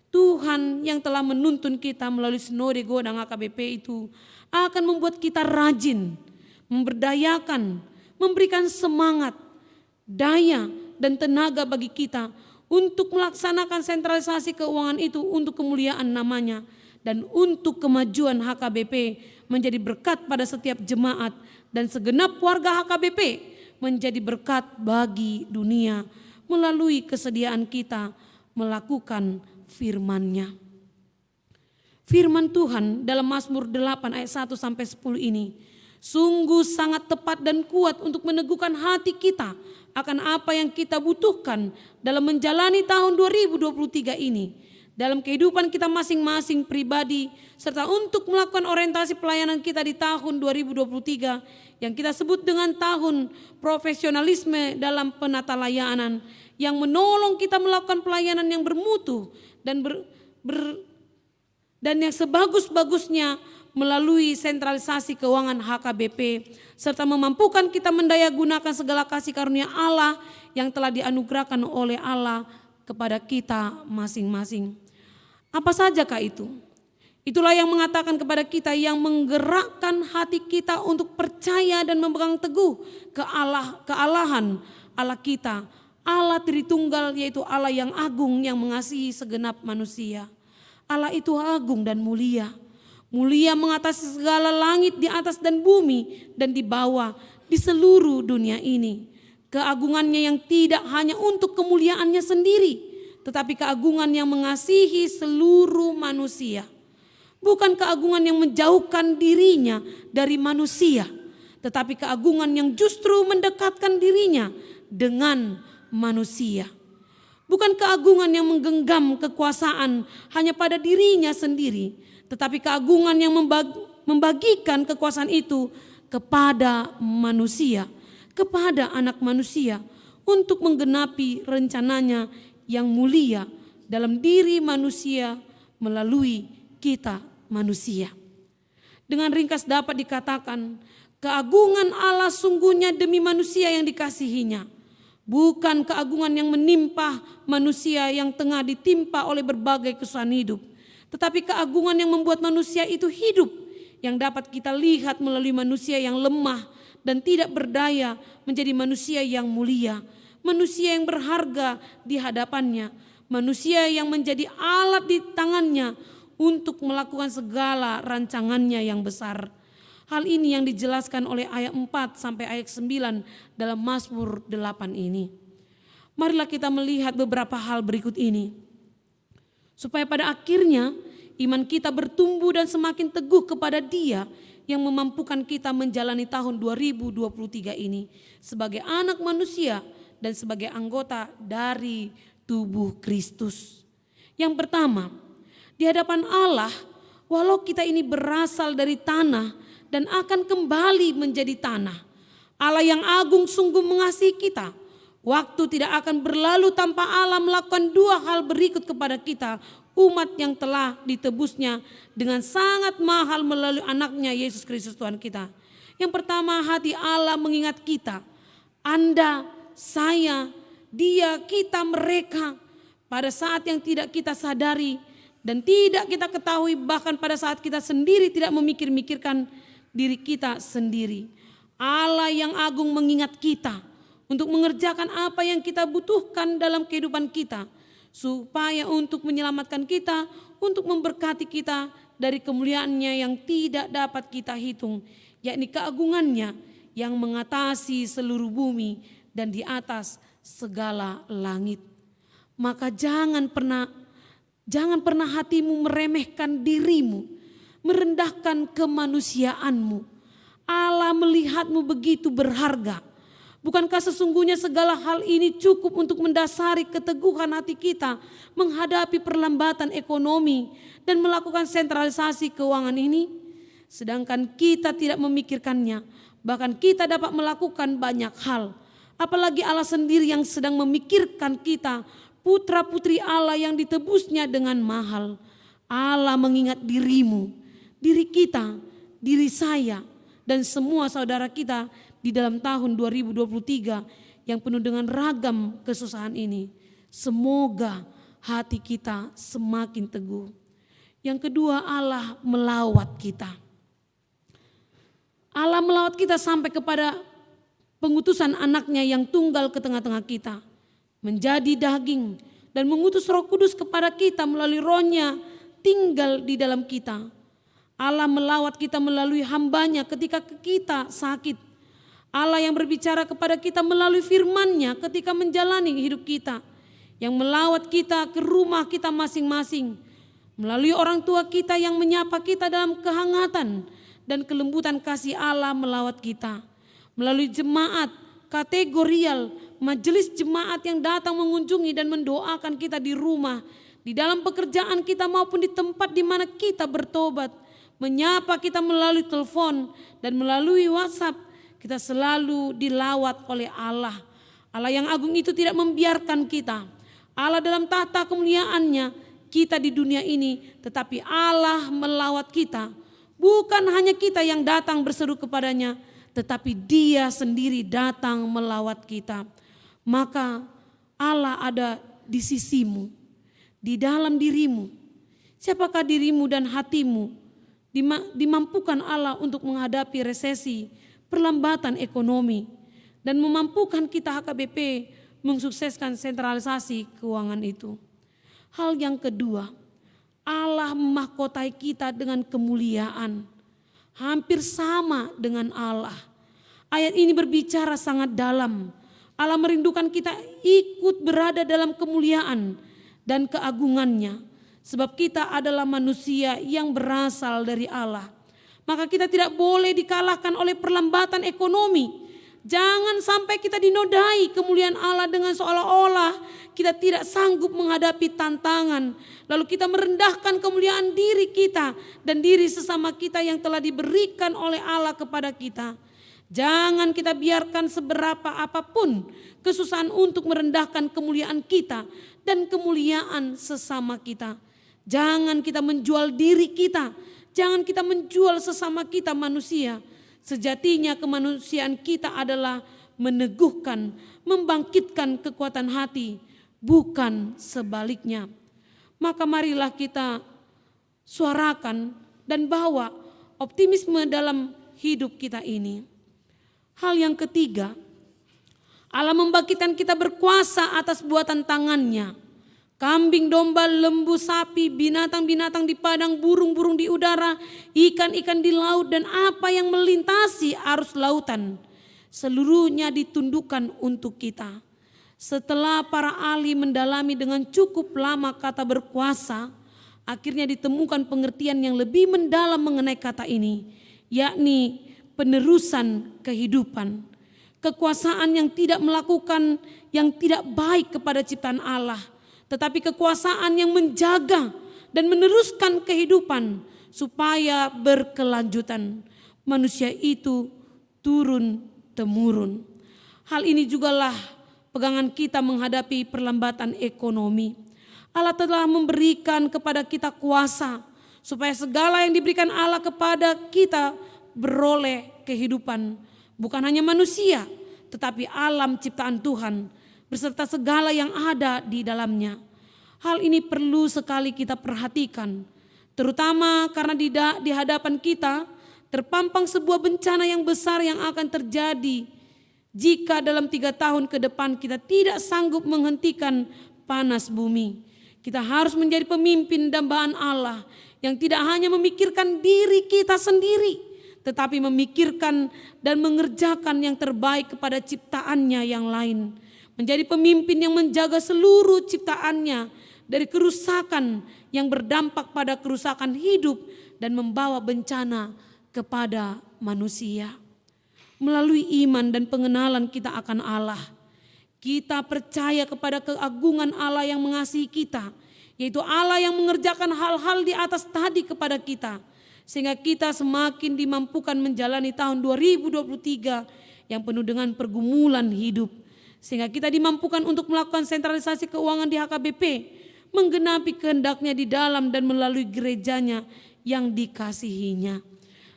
Tuhan yang telah menuntun kita melalui Sinode Godang HKBP itu akan membuat kita rajin, memberdayakan, memberikan semangat, daya, dan tenaga bagi kita untuk melaksanakan sentralisasi keuangan itu untuk kemuliaan namanya dan untuk kemajuan HKBP menjadi berkat pada setiap jemaat dan segenap warga HKBP menjadi berkat bagi dunia melalui kesediaan kita melakukan firman-Nya. Firman Tuhan dalam Mazmur 8 ayat 1 sampai 10 ini sungguh sangat tepat dan kuat untuk meneguhkan hati kita akan apa yang kita butuhkan dalam menjalani tahun 2023 ini, dalam kehidupan kita masing-masing pribadi, serta untuk melakukan orientasi pelayanan kita di tahun 2023 yang kita sebut dengan tahun profesionalisme dalam penata layanan, yang menolong kita melakukan pelayanan yang bermutu dan yang sebagus-bagusnya melalui sentralisasi keuangan HKBP, serta memampukan kita mendayagunakan segala kasih karunia Allah yang telah dianugerahkan oleh Allah kepada kita masing-masing. Apa sajakah itu? Itulah yang mengatakan kepada kita, yang menggerakkan hati kita untuk percaya dan memegang teguh kealahan Allah kita, Allah Tritunggal, yaitu Allah yang agung yang mengasihi segenap manusia. Allah itu agung dan mulia. Mulia mengatasi segala langit di atas dan bumi dan di bawah, di seluruh dunia ini. Keagungannya yang tidak hanya untuk kemuliaannya sendiri, tetapi keagungan yang mengasihi seluruh manusia. Bukan keagungan yang menjauhkan dirinya dari manusia, tetapi keagungan yang justru mendekatkan dirinya dengan manusia. Bukan keagungan yang menggenggam kekuasaan hanya pada dirinya sendiri, tetapi keagungan yang membagikan kekuasaan itu kepada manusia, kepada anak manusia, untuk menggenapi rencananya yang mulia dalam diri manusia melalui kita manusia. Dengan ringkas dapat dikatakan, keagungan Allah sungguhnya demi manusia yang dikasihinya. Bukan keagungan yang menimpa manusia yang tengah ditimpa oleh berbagai kesusahan hidup, tetapi keagungan yang membuat manusia itu hidup, yang dapat kita lihat melalui manusia yang lemah dan tidak berdaya menjadi manusia yang mulia, manusia yang berharga di hadapannya, manusia yang menjadi alat di tangannya untuk melakukan segala rancangannya yang besar. Hal ini yang dijelaskan oleh ayat 4 sampai ayat 9 dalam Mazmur 8 ini. Marilah kita melihat beberapa hal berikut ini, supaya pada akhirnya iman kita bertumbuh dan semakin teguh kepada Dia yang memampukan kita menjalani tahun 2023 ini sebagai anak manusia dan sebagai anggota dari tubuh Kristus. Yang pertama, di hadapan Allah, walau kita ini berasal dari tanah dan akan kembali menjadi tanah, Allah yang agung sungguh mengasihi kita. Waktu tidak akan berlalu tanpa Allah melakukan dua hal berikut kepada kita, umat yang telah ditebusnya dengan sangat mahal melalui anaknya Yesus Kristus Tuhan kita. Yang pertama, hati Allah mengingat kita, Anda, saya, dia, kita, mereka, pada saat yang tidak kita sadari dan tidak kita ketahui, bahkan pada saat kita sendiri tidak memikir-mikirkan diri kita sendiri. Allah yang agung mengingat kita untuk mengerjakan apa yang kita butuhkan dalam kehidupan kita, supaya untuk menyelamatkan kita, untuk memberkati kita dari kemuliaannya yang tidak dapat kita hitung, yakni keagungannya yang mengatasi seluruh bumi dan di atas segala langit. Maka jangan pernah hatimu meremehkan dirimu, merendahkan kemanusiaanmu. Allah melihatmu begitu berharga. Bukankah sesungguhnya segala hal ini cukup untuk mendasari keteguhan hati kita menghadapi perlambatan ekonomi dan melakukan sentralisasi keuangan ini? Sedangkan kita tidak memikirkannya, bahkan kita dapat melakukan banyak hal. Apalagi Allah sendiri yang sedang memikirkan kita, putra-putri Allah yang ditebusnya dengan mahal. Allah mengingat dirimu, diri kita, diri saya, dan semua saudara kita di dalam tahun 2023 yang penuh dengan ragam kesusahan ini. Semoga hati kita semakin teguh. Yang kedua, Allah melawat kita. Allah melawat kita sampai kepada pengutusan anaknya yang tunggal ke tengah-tengah kita, menjadi daging dan mengutus Roh Kudus kepada kita melalui Roh-Nya tinggal di dalam kita. Allah melawat kita melalui hamba-Nya ketika kita sakit. Allah yang berbicara kepada kita melalui firman-Nya ketika menjalani hidup kita, yang melawat kita ke rumah kita masing-masing, melalui orang tua kita yang menyapa kita dalam kehangatan dan kelembutan kasih Allah melawat kita, melalui jemaat, kategorial, majelis jemaat yang datang mengunjungi dan mendoakan kita di rumah, di dalam pekerjaan kita maupun di tempat di mana kita bertobat, menyapa kita melalui telepon dan melalui WhatsApp. Kita selalu dilawat oleh Allah. Allah yang agung itu tidak membiarkan kita. Allah dalam tahta kemuliaannya kita di dunia ini, tetapi Allah melawat kita. Bukan hanya kita yang datang berseru kepadanya, tetapi Dia sendiri datang melawat kita. Maka Allah ada di sisimu, di dalam dirimu. Siapakah dirimu dan hatimu? Dimampukan Allah untuk menghadapi resesi, perlambatan ekonomi, dan memampukan kita HKBP mensukseskan sentralisasi keuangan itu. Hal yang kedua, Allah memahkotai kita dengan kemuliaan, hampir sama dengan Allah. Ayat ini berbicara sangat dalam. Allah merindukan kita ikut berada dalam kemuliaan dan keagungannya. Sebab kita adalah manusia yang berasal dari Allah. Maka kita tidak boleh dikalahkan oleh perlambatan ekonomi. Jangan sampai kita dinodai kemuliaan Allah dengan seolah-olah kita tidak sanggup menghadapi tantangan. Lalu kita merendahkan kemuliaan diri kita dan diri sesama kita yang telah diberikan oleh Allah kepada kita. Jangan kita biarkan seberapa apapun kesusahan untuk merendahkan kemuliaan kita dan kemuliaan sesama kita. Jangan kita menjual diri kita. Jangan kita menjual sesama kita manusia. Sejatinya kemanusiaan kita adalah meneguhkan, membangkitkan kekuatan hati, bukan sebaliknya. Maka marilah kita suarakan dan bawa optimisme dalam hidup kita ini. Hal yang ketiga, Allah membangkitkan kita berkuasa atas buatan tangannya. Kambing, domba, lembu, sapi, binatang-binatang di padang, burung-burung di udara, ikan-ikan di laut, dan apa yang melintasi arus lautan. Seluruhnya ditundukkan untuk kita. Setelah para ahli mendalami dengan cukup lama kata berkuasa, akhirnya ditemukan pengertian yang lebih mendalam mengenai kata ini, yakni penerusan kehidupan. Kekuasaan yang tidak melakukan yang tidak baik kepada ciptaan Allah, tetapi kekuasaan yang menjaga dan meneruskan kehidupan supaya berkelanjutan. Manusia itu turun-temurun. Hal ini jugalah pegangan kita menghadapi perlambatan ekonomi. Allah telah memberikan kepada kita kuasa supaya segala yang diberikan Allah kepada kita beroleh kehidupan. Bukan hanya manusia, tetapi alam ciptaan Tuhan beserta segala yang ada di dalamnya. Hal ini perlu sekali kita perhatikan, terutama karena di hadapan kita terpampang sebuah bencana yang besar yang akan terjadi jika dalam 3 tahun ke depan kita tidak sanggup menghentikan panas bumi. Kita harus menjadi pemimpin dambaan Allah yang tidak hanya memikirkan diri kita sendiri, tetapi memikirkan dan mengerjakan yang terbaik kepada ciptaannya yang lain. Menjadi pemimpin yang menjaga seluruh ciptaannya dari kerusakan yang berdampak pada kerusakan hidup dan membawa bencana kepada manusia. Melalui iman dan pengenalan kita akan Allah, kita percaya kepada keagungan Allah yang mengasihi kita, yaitu Allah yang mengerjakan hal-hal di atas tadi kepada kita, sehingga kita semakin dimampukan menjalani tahun 2023 yang penuh dengan pergumulan hidup. Sehingga kita dimampukan untuk melakukan sentralisasi keuangan di HKBP, menggenapi kehendaknya di dalam dan melalui gerejanya yang dikasihinya.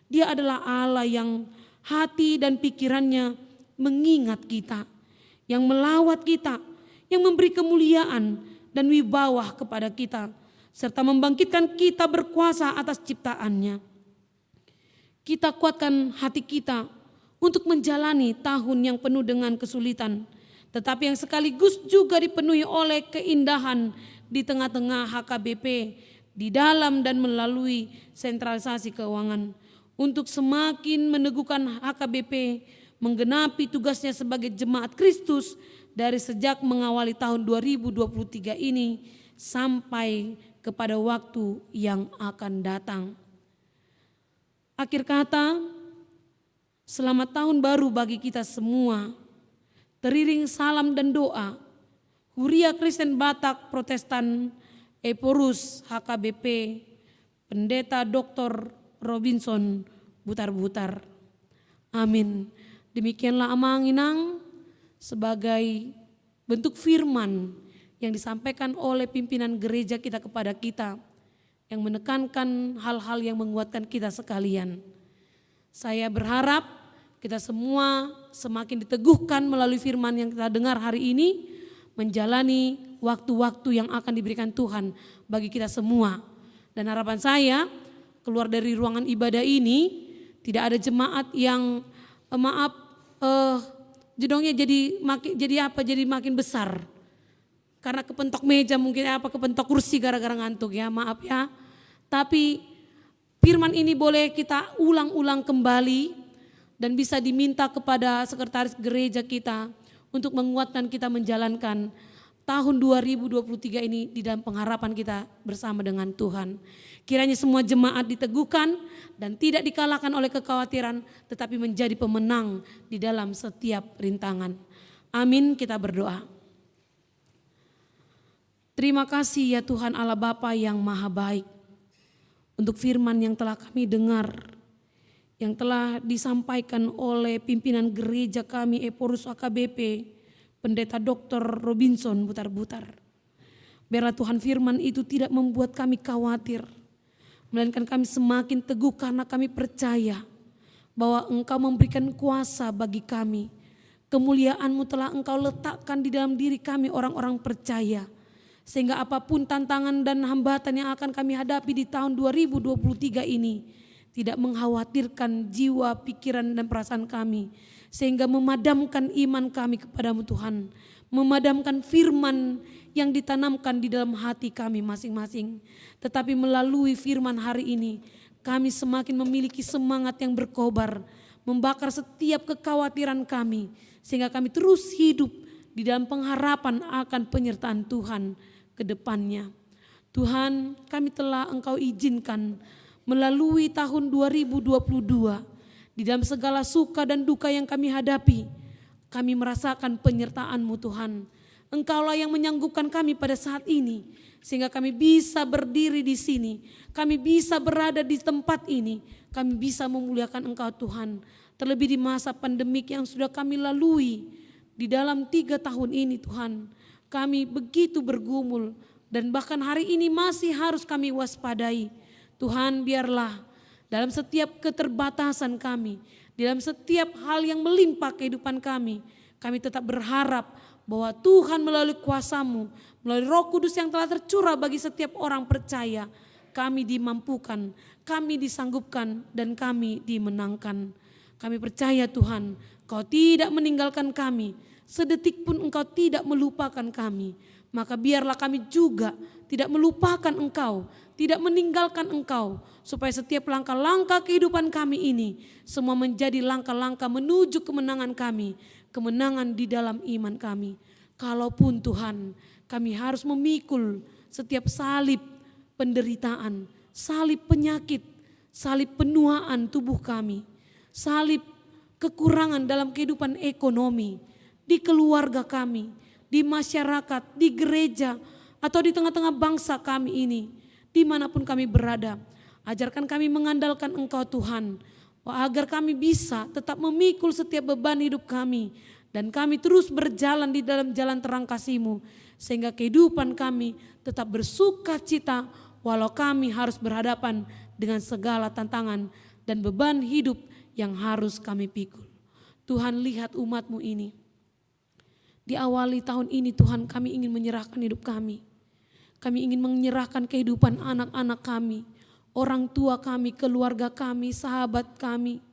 Dia adalah Allah yang hati dan pikirannya mengingat kita, yang melawat kita, yang memberi kemuliaan dan wibawa kepada kita, serta membangkitkan kita berkuasa atas ciptaannya. Kita kuatkan hati kita untuk menjalani tahun yang penuh dengan kesulitan, tetapi yang sekaligus juga dipenuhi oleh keindahan di tengah-tengah HKBP, di dalam dan melalui sentralisasi keuangan, untuk semakin meneguhkan HKBP menggenapi tugasnya sebagai jemaat Kristus dari sejak mengawali tahun 2023 ini sampai kepada waktu yang akan datang. Akhir kata, selamat tahun baru bagi kita semua. Teriring salam dan doa, Huria Kristen Batak Protestan Eporus HKBP, Pendeta Dr. Robinson Butar-Butar. Amin. Demikianlah amang-inang sebagai bentuk firman yang disampaikan oleh pimpinan gereja kita kepada kita, yang menekankan hal-hal yang menguatkan kita sekalian. Saya berharap kita semua semakin diteguhkan melalui firman yang kita dengar hari ini, menjalani waktu-waktu yang akan diberikan Tuhan bagi kita semua. Dan harapan saya, keluar dari ruangan ibadah ini, tidak ada jemaat yang jedongnya jadi makin besar. Karena kepentok meja mungkin kepentok kursi gara-gara ngantuk ya, maaf ya. Tapi firman ini boleh kita ulang-ulang kembali dan bisa diminta kepada sekretaris gereja kita untuk menguatkan kita menjalankan tahun 2023 ini di dalam pengharapan kita bersama dengan Tuhan. Kiranya semua jemaat diteguhkan dan tidak dikalahkan oleh kekhawatiran, tetapi menjadi pemenang di dalam setiap rintangan. Amin, kita berdoa. Terima kasih ya Tuhan Allah Bapa yang maha baik, untuk firman yang telah kami dengar, yang telah disampaikan oleh pimpinan gereja kami Eporus AKBP, Pendeta Dr. Robinson Butar-Butar. Biarlah Tuhan firman itu tidak membuat kami khawatir, melainkan kami semakin teguh karena kami percaya bahwa Engkau memberikan kuasa bagi kami. Kemuliaan-Mu telah Engkau letakkan di dalam diri kami orang-orang percaya, sehingga apapun tantangan dan hambatan yang akan kami hadapi di tahun 2023 ini tidak mengkhawatirkan jiwa, pikiran dan perasaan kami, sehingga memadamkan iman kami kepadamu Tuhan, memadamkan firman yang ditanamkan di dalam hati kami masing-masing. Tetapi melalui firman hari ini kami semakin memiliki semangat yang berkobar, membakar setiap kekhawatiran kami, sehingga kami terus hidup di dalam pengharapan akan penyertaan Tuhan ke depannya. Tuhan, kami telah Engkau izinkan melalui tahun 2022, di dalam segala suka dan duka yang kami hadapi, kami merasakan penyertaan-Mu Tuhan. Engkaulah yang menyanggupkan kami pada saat ini, sehingga kami bisa berdiri di sini, kami bisa berada di tempat ini, kami bisa memuliakan Engkau Tuhan. Terlebih di masa pandemik yang sudah kami lalui di dalam 3 tahun ini Tuhan, kami begitu bergumul dan bahkan hari ini masih harus kami waspadai. Tuhan, biarlah dalam setiap keterbatasan kami, dalam setiap hal yang melimpah kehidupan kami tetap berharap bahwa Tuhan melalui kuasa-Mu, melalui Roh Kudus yang telah tercurah bagi setiap orang percaya, kami dimampukan, kami disanggupkan, dan kami dimenangkan. Kami percaya Tuhan, Kau tidak meninggalkan kami, sedetik pun Engkau tidak melupakan kami. Maka biarlah kami juga tidak melupakan Engkau, tidak meninggalkan Engkau, supaya setiap langkah-langkah kehidupan kami ini semua menjadi langkah-langkah menuju kemenangan kami, kemenangan di dalam iman kami. Kalaupun Tuhan, kami harus memikul setiap salib penderitaan, salib penyakit, salib penuaan tubuh kami, salib kekurangan dalam kehidupan ekonomi, di keluarga kami, di masyarakat, di gereja, atau di tengah-tengah bangsa kami ini, dimanapun kami berada. Ajarkan kami mengandalkan Engkau Tuhan, agar kami bisa tetap memikul setiap beban hidup kami, dan kami terus berjalan di dalam jalan terang kasih-Mu, sehingga kehidupan kami tetap bersuka cita walau kami harus berhadapan dengan segala tantangan dan beban hidup yang harus kami pikul. Tuhan, lihat umat-Mu ini. Di awali tahun ini Tuhan, kami ingin menyerahkan hidup kami. Kami ingin menyerahkan kehidupan anak-anak kami, orang tua kami, keluarga kami, sahabat kami,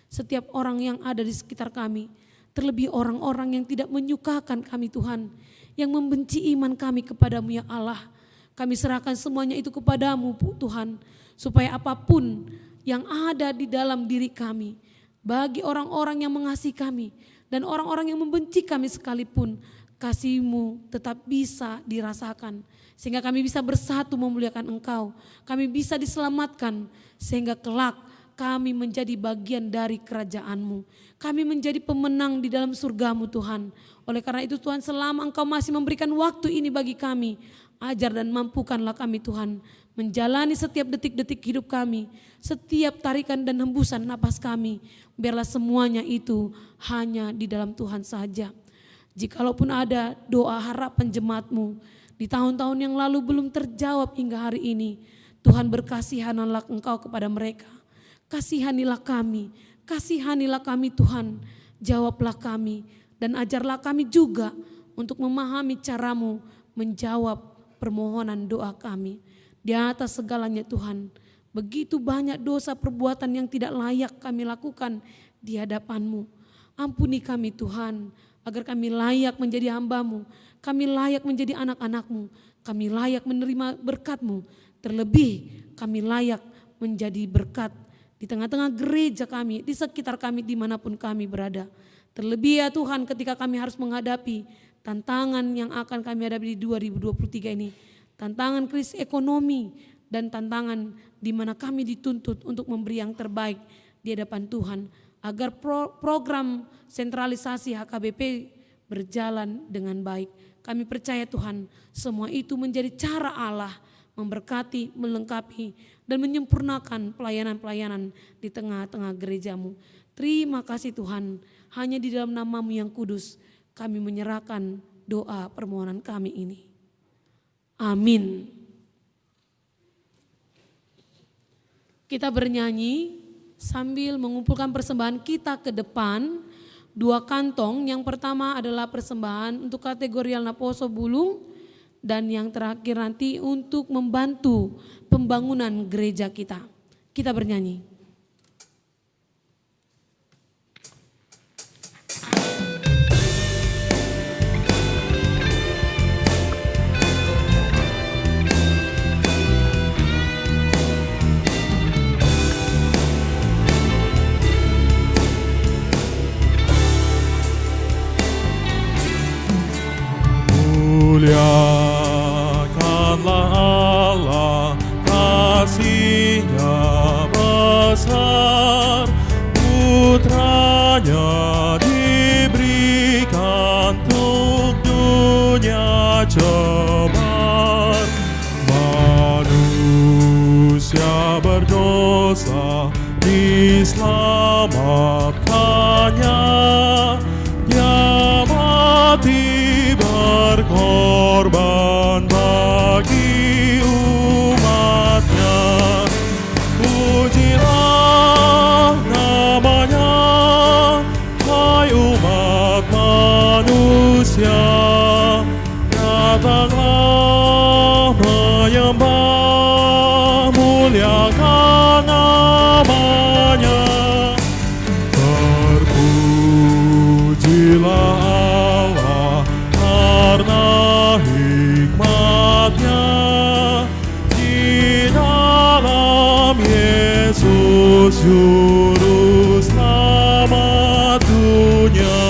setiap orang yang ada di sekitar kami. Terlebih orang-orang yang tidak menyukakan kami Tuhan, yang membenci iman kami kepadamu ya Allah. Kami serahkan semuanya itu kepadamu Tuhan, supaya apapun yang ada di dalam diri kami, bagi orang-orang yang mengasihi kami dan orang-orang yang membenci kami sekalipun, kasih-Mu tetap bisa dirasakan, sehingga kami bisa bersatu memuliakan Engkau. Kami bisa diselamatkan sehingga kelak kami menjadi bagian dari kerajaan-Mu. Kami menjadi pemenang di dalam surga-Mu Tuhan. Oleh karena itu Tuhan, selama Engkau masih memberikan waktu ini bagi kami, ajar dan mampukanlah kami Tuhan menjalani setiap detik-detik hidup kami, setiap tarikan dan hembusan napas kami. Biarlah semuanya itu hanya di dalam Tuhan saja. Jikalaupun ada doa harapan jemaat-Mu di tahun-tahun yang lalu belum terjawab hingga hari ini, Tuhan berkasihanlah Engkau kepada mereka. Kasihanilah kami Tuhan, jawablah kami dan ajarlah kami juga untuk memahami cara-Mu menjawab permohonan doa kami. Di atas segalanya Tuhan, begitu banyak dosa perbuatan yang tidak layak kami lakukan di hadapan-Mu. Ampuni kami Tuhan, agar kami layak menjadi hamba-Mu, kami layak menjadi anak-anak-Mu, kami layak menerima berkat-Mu, terlebih kami layak menjadi berkat di tengah-tengah gereja kami, di sekitar kami dimanapun kami berada. Terlebih ya Tuhan, ketika kami harus menghadapi tantangan yang akan kami hadapi di 2023 ini, tantangan krisis ekonomi dan tantangan di mana kami dituntut untuk memberi yang terbaik di hadapan Tuhan, agar program sentralisasi HKBP berjalan dengan baik. Kami percaya Tuhan, semua itu menjadi cara Allah memberkati, melengkapi, dan menyempurnakan pelayanan-pelayanan di tengah-tengah gereja-Mu. Terima kasih Tuhan, hanya di dalam nama-Mu yang kudus kami menyerahkan doa permohonan kami ini. Amin. Kita bernyanyi sambil mengumpulkan persembahan kita ke depan. 2 kantong, yang pertama adalah persembahan untuk kategori Alnaposo Bulung, dan yang terakhir nanti untuk membantu pembangunan gereja kita. Kita bernyanyi. Muliakanlah Allah, kasih-Nya besar, putranya diberikan untuk dunia cemar. Manusia berdosa diselamatkannya, Dia mati berkorban bagi umatnya. Pujilah namanya, hai umat manusia, datanglah menyembah, muliakan namanya. Terpujilah Allah karena hikmat-Nya di dalam Yesus Juru Selamat dunia.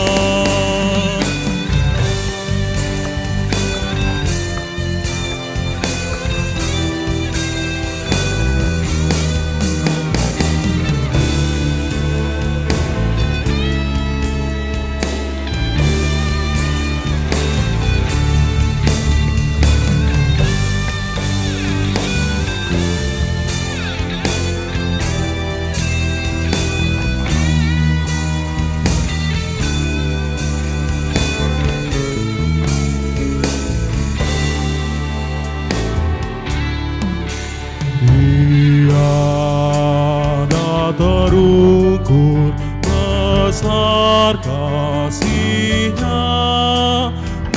Tiada terukur besar kasih-Nya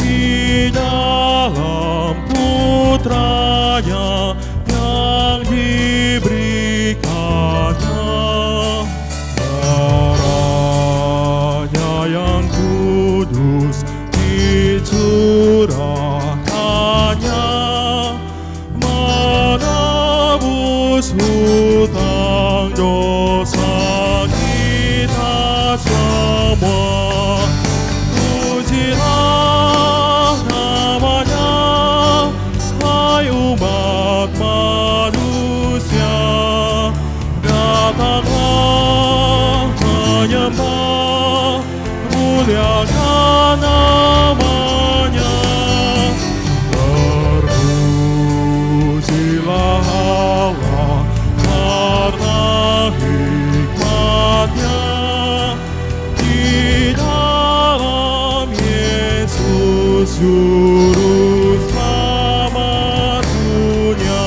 di dalam putranya yang diberikannya. Darahnya yang kudus dicurahkannya, menebus hutang dosa kita semua. Juru Selamat dunia.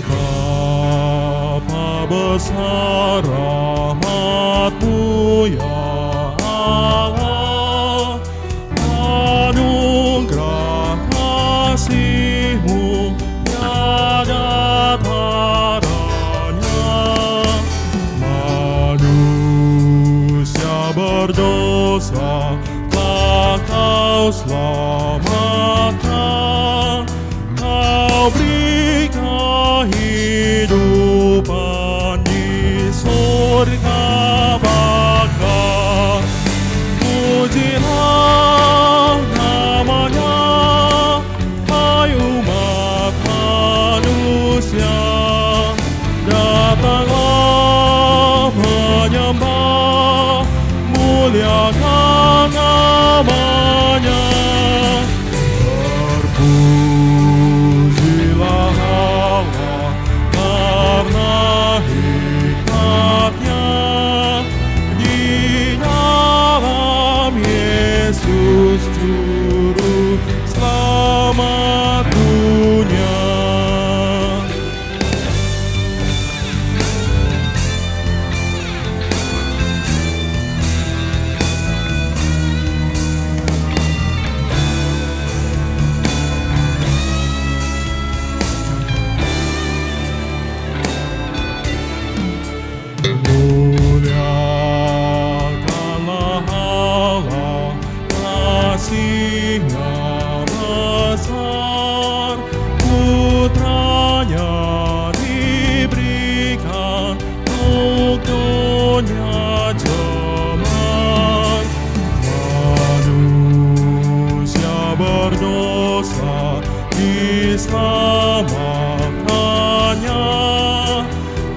Betapa besar rahmat-Mu ya Allah, anugerah kasih-Mu tiada taranya. Manusia berdosa telah Kau selamatkan, Kau beri kehidupan di surga baka. Pujilah namanya, hai umat manusia, datanglah menyembah, muliakan namanya. Terpujilah Allah karena hikmat-Nya di dalam Yesus Juru Selamat dunia. Muliakanlah Allah, kasih-Nya besar, putranya diberikan untuk dunia jemaat. Manusia berdosa diselamatkannya,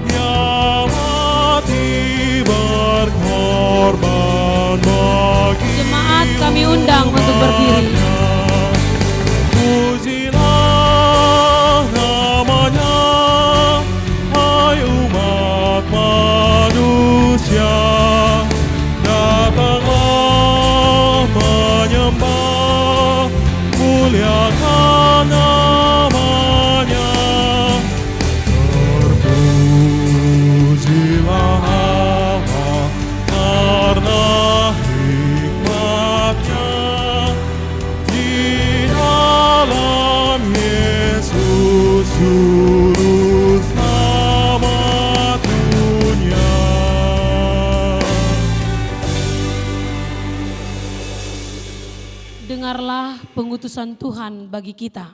Dia mati berkorban bagi Jemaat kami undang untuk berdiri. Pujilah namanya, hai umat manusia, datanglah menyembah, muliakan namanya. Terpujilah Allah karena hikmat-Nya di dalam Yesus Juru Selamat dunia. Dengarlah pengutusan Tuhan bagi kita.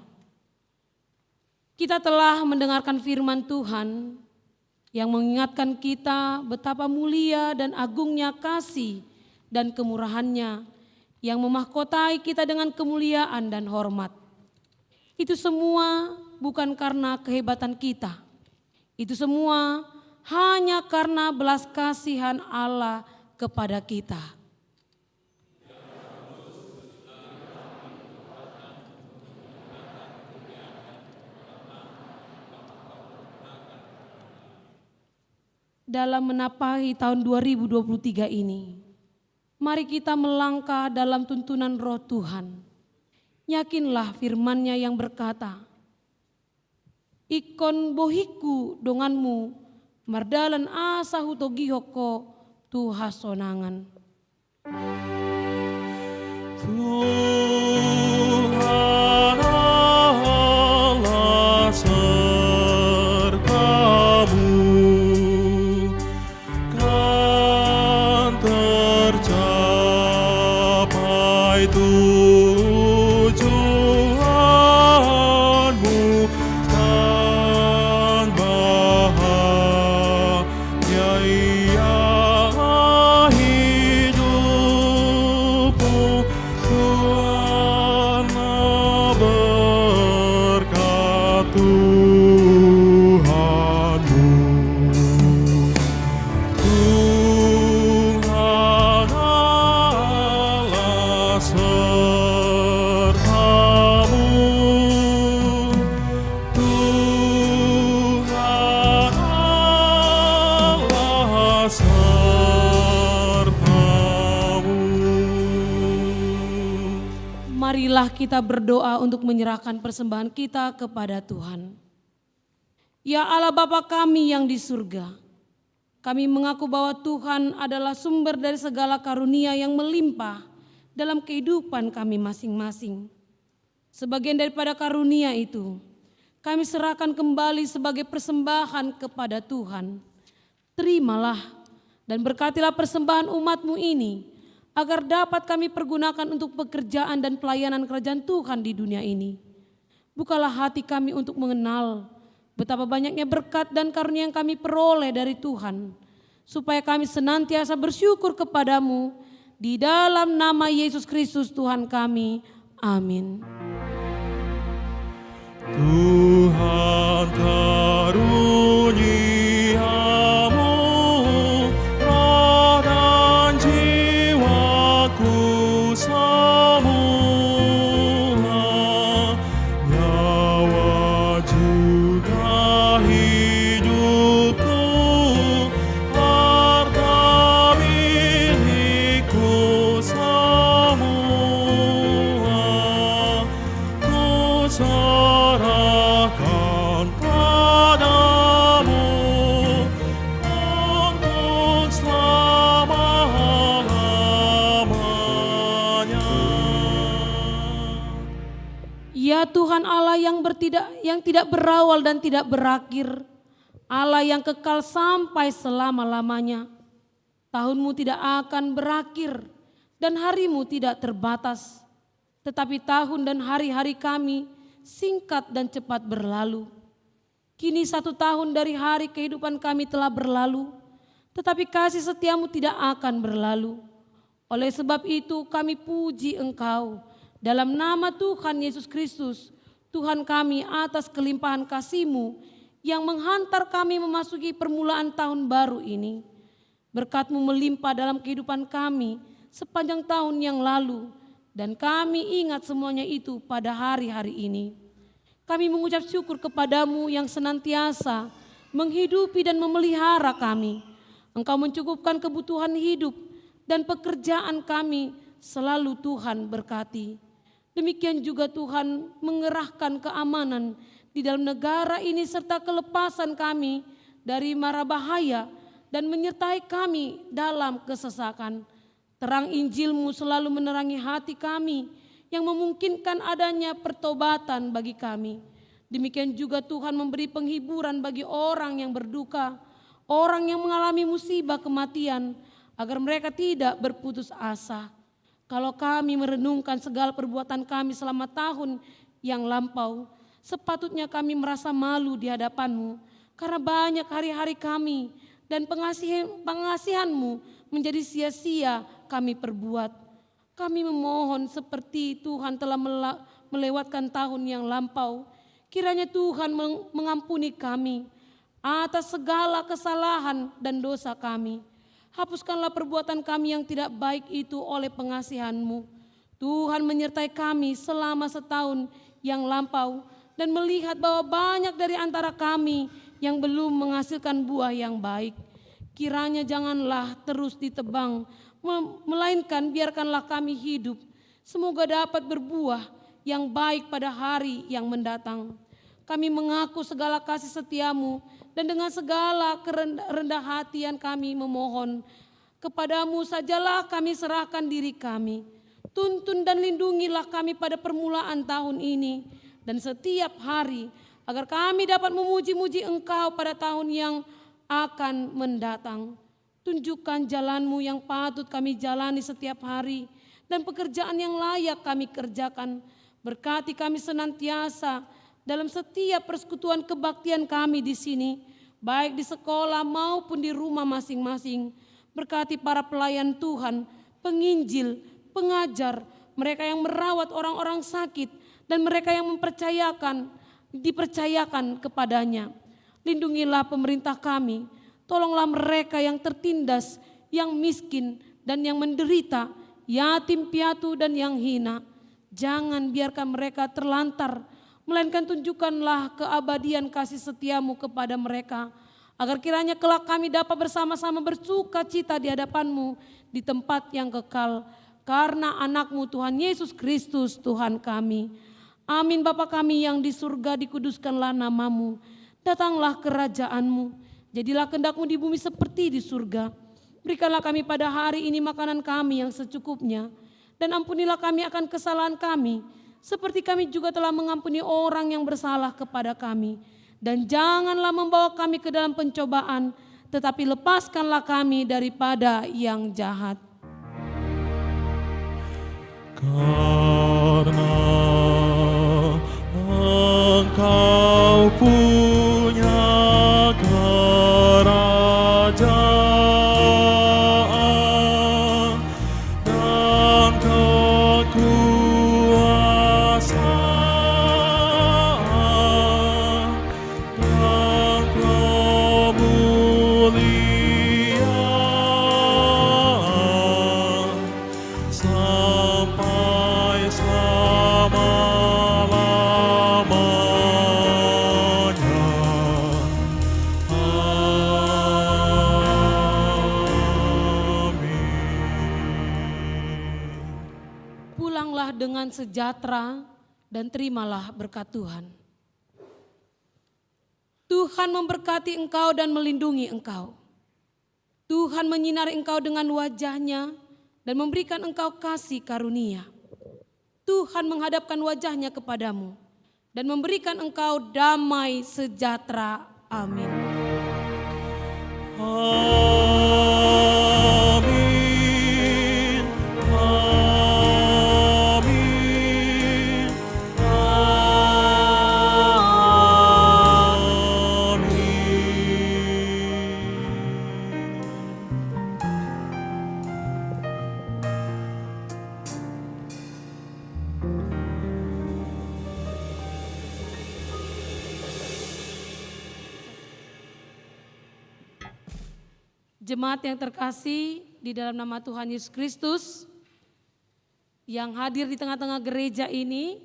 Kita telah mendengarkan firman Tuhan yang mengingatkan kita betapa mulia dan agungnya kasih dan kemurahan-Nya yang memahkotai kita dengan kemuliaan dan hormat. Itu semua bukan karena kehebatan kita. Itu semua hanya karena belas kasihan Allah kepada kita. Dalam menapahi tahun 2023 ini, mari kita melangkah dalam tuntunan Roh Tuhan. Yakinlah firman-Nya yang berkata, "Ikon bohiku donganmu, mardalan asa hutogihoko Tuha sonangan." Tuhan Allah sertamu, kan tercapai tujuanmu, kan bahagia ia hidupmu. Tuhan berkat Tuhanmu. Tuhan Allah sertamu. Tuhan Allah sertamu. Marilah kita berdoa untuk menyerahkan persembahan kita kepada Tuhan. Ya Allah Bapa kami yang di surga, kami mengaku bahwa Tuhan adalah sumber dari segala karunia yang melimpah dalam kehidupan kami masing-masing. Sebagian daripada karunia itu, kami serahkan kembali sebagai persembahan kepada Tuhan. Terimalah dan berkatilah persembahan umat-Mu ini, agar dapat kami pergunakan untuk pekerjaan dan pelayanan kerajaan Tuhan di dunia ini. Bukalah hati kami untuk mengenal betapa banyaknya berkat dan karunia yang kami peroleh dari Tuhan, supaya kami senantiasa bersyukur kepadamu di dalam nama Yesus Kristus Tuhan kami. Amin. Tuhan karuniamu, roh dan jiwaku semua, nyawa juga hidupku, harta milikku semua, ku serahkan padamu untuk selama-lamanya. Ya Tuhan Allah yang tidak berawal dan tidak berakhir, Allah yang kekal sampai selama-lamanya. Tahunmu tidak akan berakhir dan harimu tidak terbatas, tetapi tahun dan hari-hari kami singkat dan cepat berlalu. Kini 1 tahun dari hari kehidupan kami telah berlalu, tetapi kasih setiamu tidak akan berlalu. Oleh sebab itu kami puji Engkau dalam nama Tuhan Yesus Kristus, Tuhan kami, atas kelimpahan kasih-Mu yang menghantar kami memasuki permulaan tahun baru ini. Berkat-Mu melimpah dalam kehidupan kami sepanjang tahun yang lalu, dan kami ingat semuanya itu pada hari-hari ini. Kami mengucap syukur kepadamu yang senantiasa menghidupi dan memelihara kami. Engkau mencukupkan kebutuhan hidup dan pekerjaan kami, selalu Tuhan berkati. Demikian juga Tuhan mengerahkan keamanan di dalam negara ini serta kelepasan kami dari mara bahaya dan menyertai kami dalam kesesakan. Terang Injil-Mu selalu menerangi hati kami yang memungkinkan adanya pertobatan bagi kami. Demikian juga Tuhan memberi penghiburan bagi orang yang berduka, orang yang mengalami musibah kematian, agar mereka tidak berputus asa. Kalau kami merenungkan segala perbuatan kami selama tahun yang lampau, sepatutnya kami merasa malu di hadapan-Mu, karena banyak hari-hari kami dan pengasihan-Mu menjadi sia-sia kami perbuat. Kami memohon seperti Tuhan telah melewatkan tahun yang lampau, kiranya Tuhan mengampuni kami. atas segala kesalahan dan dosa kami. Hapuskanlah perbuatan kami yang tidak baik itu oleh pengasihan-Mu. Tuhan menyertai kami selama setahun yang lampau dan melihat bahwa banyak dari antara kami yang belum menghasilkan buah yang baik. Kiranya janganlah terus ditebang, melainkan biarkanlah kami hidup. Semoga dapat berbuah yang baik pada hari yang mendatang. Kami mengaku segala kasih setia-Mu dan dengan segala kerendah hatian kami memohon. Kepadamu sajalah kami serahkan diri kami. Tuntun dan lindungilah kami pada permulaan tahun ini dan setiap hari, agar kami dapat memuji-muji Engkau pada tahun yang akan mendatang. Tunjukkan jalan-Mu yang patut kami jalani setiap hari dan pekerjaan yang layak kami kerjakan. Berkati kami senantiasa dalam setiap persekutuan kebaktian kami di sini, baik di sekolah maupun di rumah masing-masing. Berkati para pelayan Tuhan, penginjil, pengajar, mereka yang merawat orang-orang sakit, dan mereka yang dipercayakan kepadanya. Lindungilah pemerintah kami, tolonglah mereka yang tertindas, yang miskin dan yang menderita, yatim piatu dan yang hina. Jangan biarkan mereka terlantar, melainkan tunjukkanlah keabadian kasih setia-Mu kepada mereka, agar kiranya kelak kami dapat bersama-sama bersuka cita di hadapan-Mu di tempat yang kekal, karena anak-Mu Tuhan Yesus Kristus Tuhan kami. Amin. Bapa kami yang di surga, dikuduskanlah nama-Mu, datanglah kerajaan-Mu, jadilah kehendak-Mu di bumi seperti di surga. Berikanlah kami pada hari ini makanan kami yang secukupnya, dan ampunilah kami akan kesalahan kami, seperti kami juga telah mengampuni orang yang bersalah kepada kami. Dan janganlah membawa kami ke dalam pencobaan, tetapi lepaskanlah kami daripada yang jahat. Karena Engkau punya kerajaan dan kekuasaan dan kemuliaan sampai selama-lamanya. Amin. Pulanglah dengan sejahtera dan terimalah berkat Tuhan. Tuhan memberkati engkau dan melindungi engkau. Tuhan menyinari engkau dengan wajah-Nya dan memberikan engkau kasih karunia. Tuhan menghadapkan wajah-Nya kepadamu dan memberikan engkau damai sejahtera. Amin. Amin. Amin. Jemaat yang terkasih di dalam nama Tuhan Yesus Kristus, yang hadir di tengah-tengah gereja ini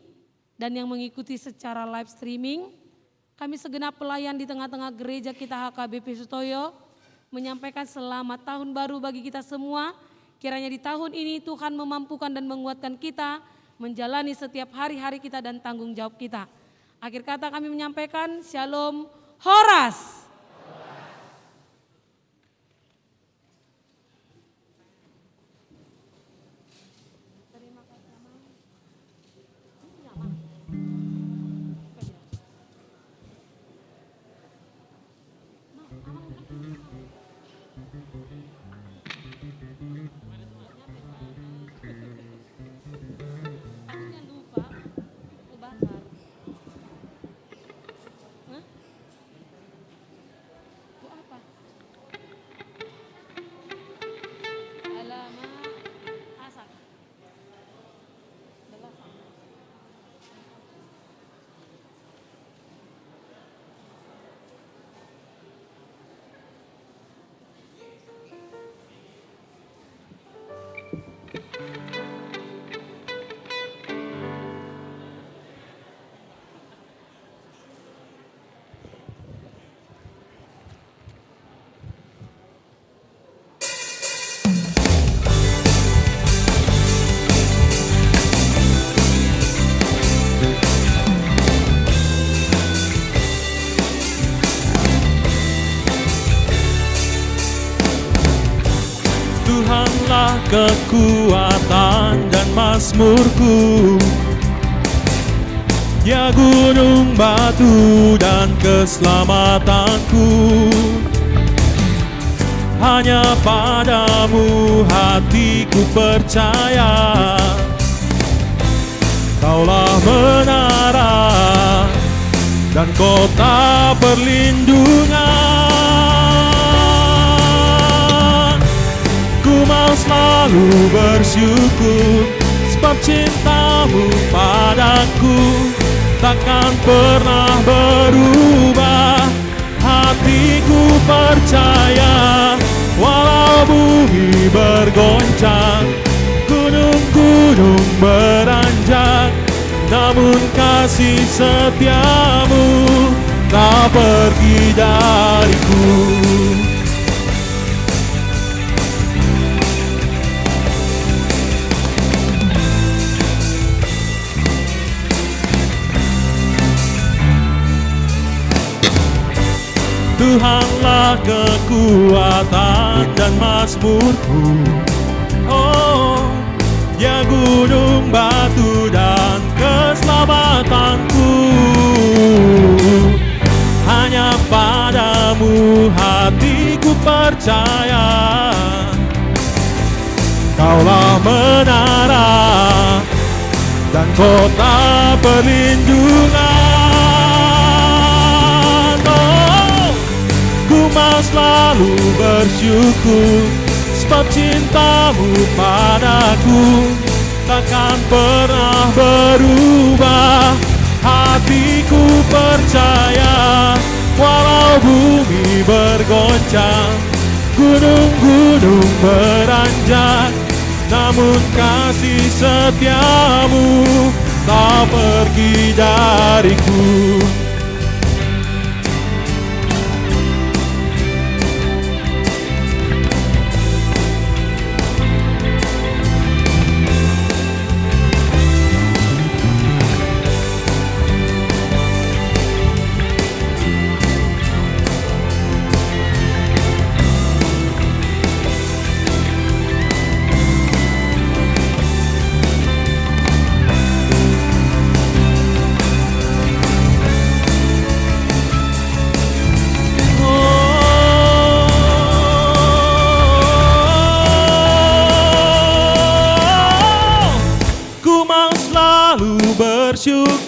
dan yang mengikuti secara live streaming, kami segenap pelayan di tengah-tengah gereja kita HKBP Sutoyo menyampaikan selamat tahun baru bagi kita semua. Kiranya di tahun ini Tuhan memampukan dan menguatkan kita menjalani setiap hari-hari kita dan tanggung jawab kita. Akhir kata kami menyampaikan Shalom Horas. Tuhanlah kekuatan dan mazmurku, Ya gunung batu dan keselamatanku. Hanya padamu hatiku percaya, Kaulah menara dan kota perlindungan. Ku mau selalu bersyukur, sebab cintamu padaku takkan pernah berubah. Hatiku percaya, walau bumi bergoncang, gunung-gunung beranjak, namun kasih setiamu tak pergi dariku. Tuhanlah kekuatan dan mazmurku, oh, Ya gunung batu dan keselamatanku. Hanya padamu hatiku percaya, Kaulah menara dan kota perlindungan. Ku mau selalu bersyukur, sebab cintamu padaku takkan pernah berubah. Hatiku percaya, walau bumi bergoncang, gunung-gunung beranjak, namun kasih setiamu tak pergi dariku. Bersyukur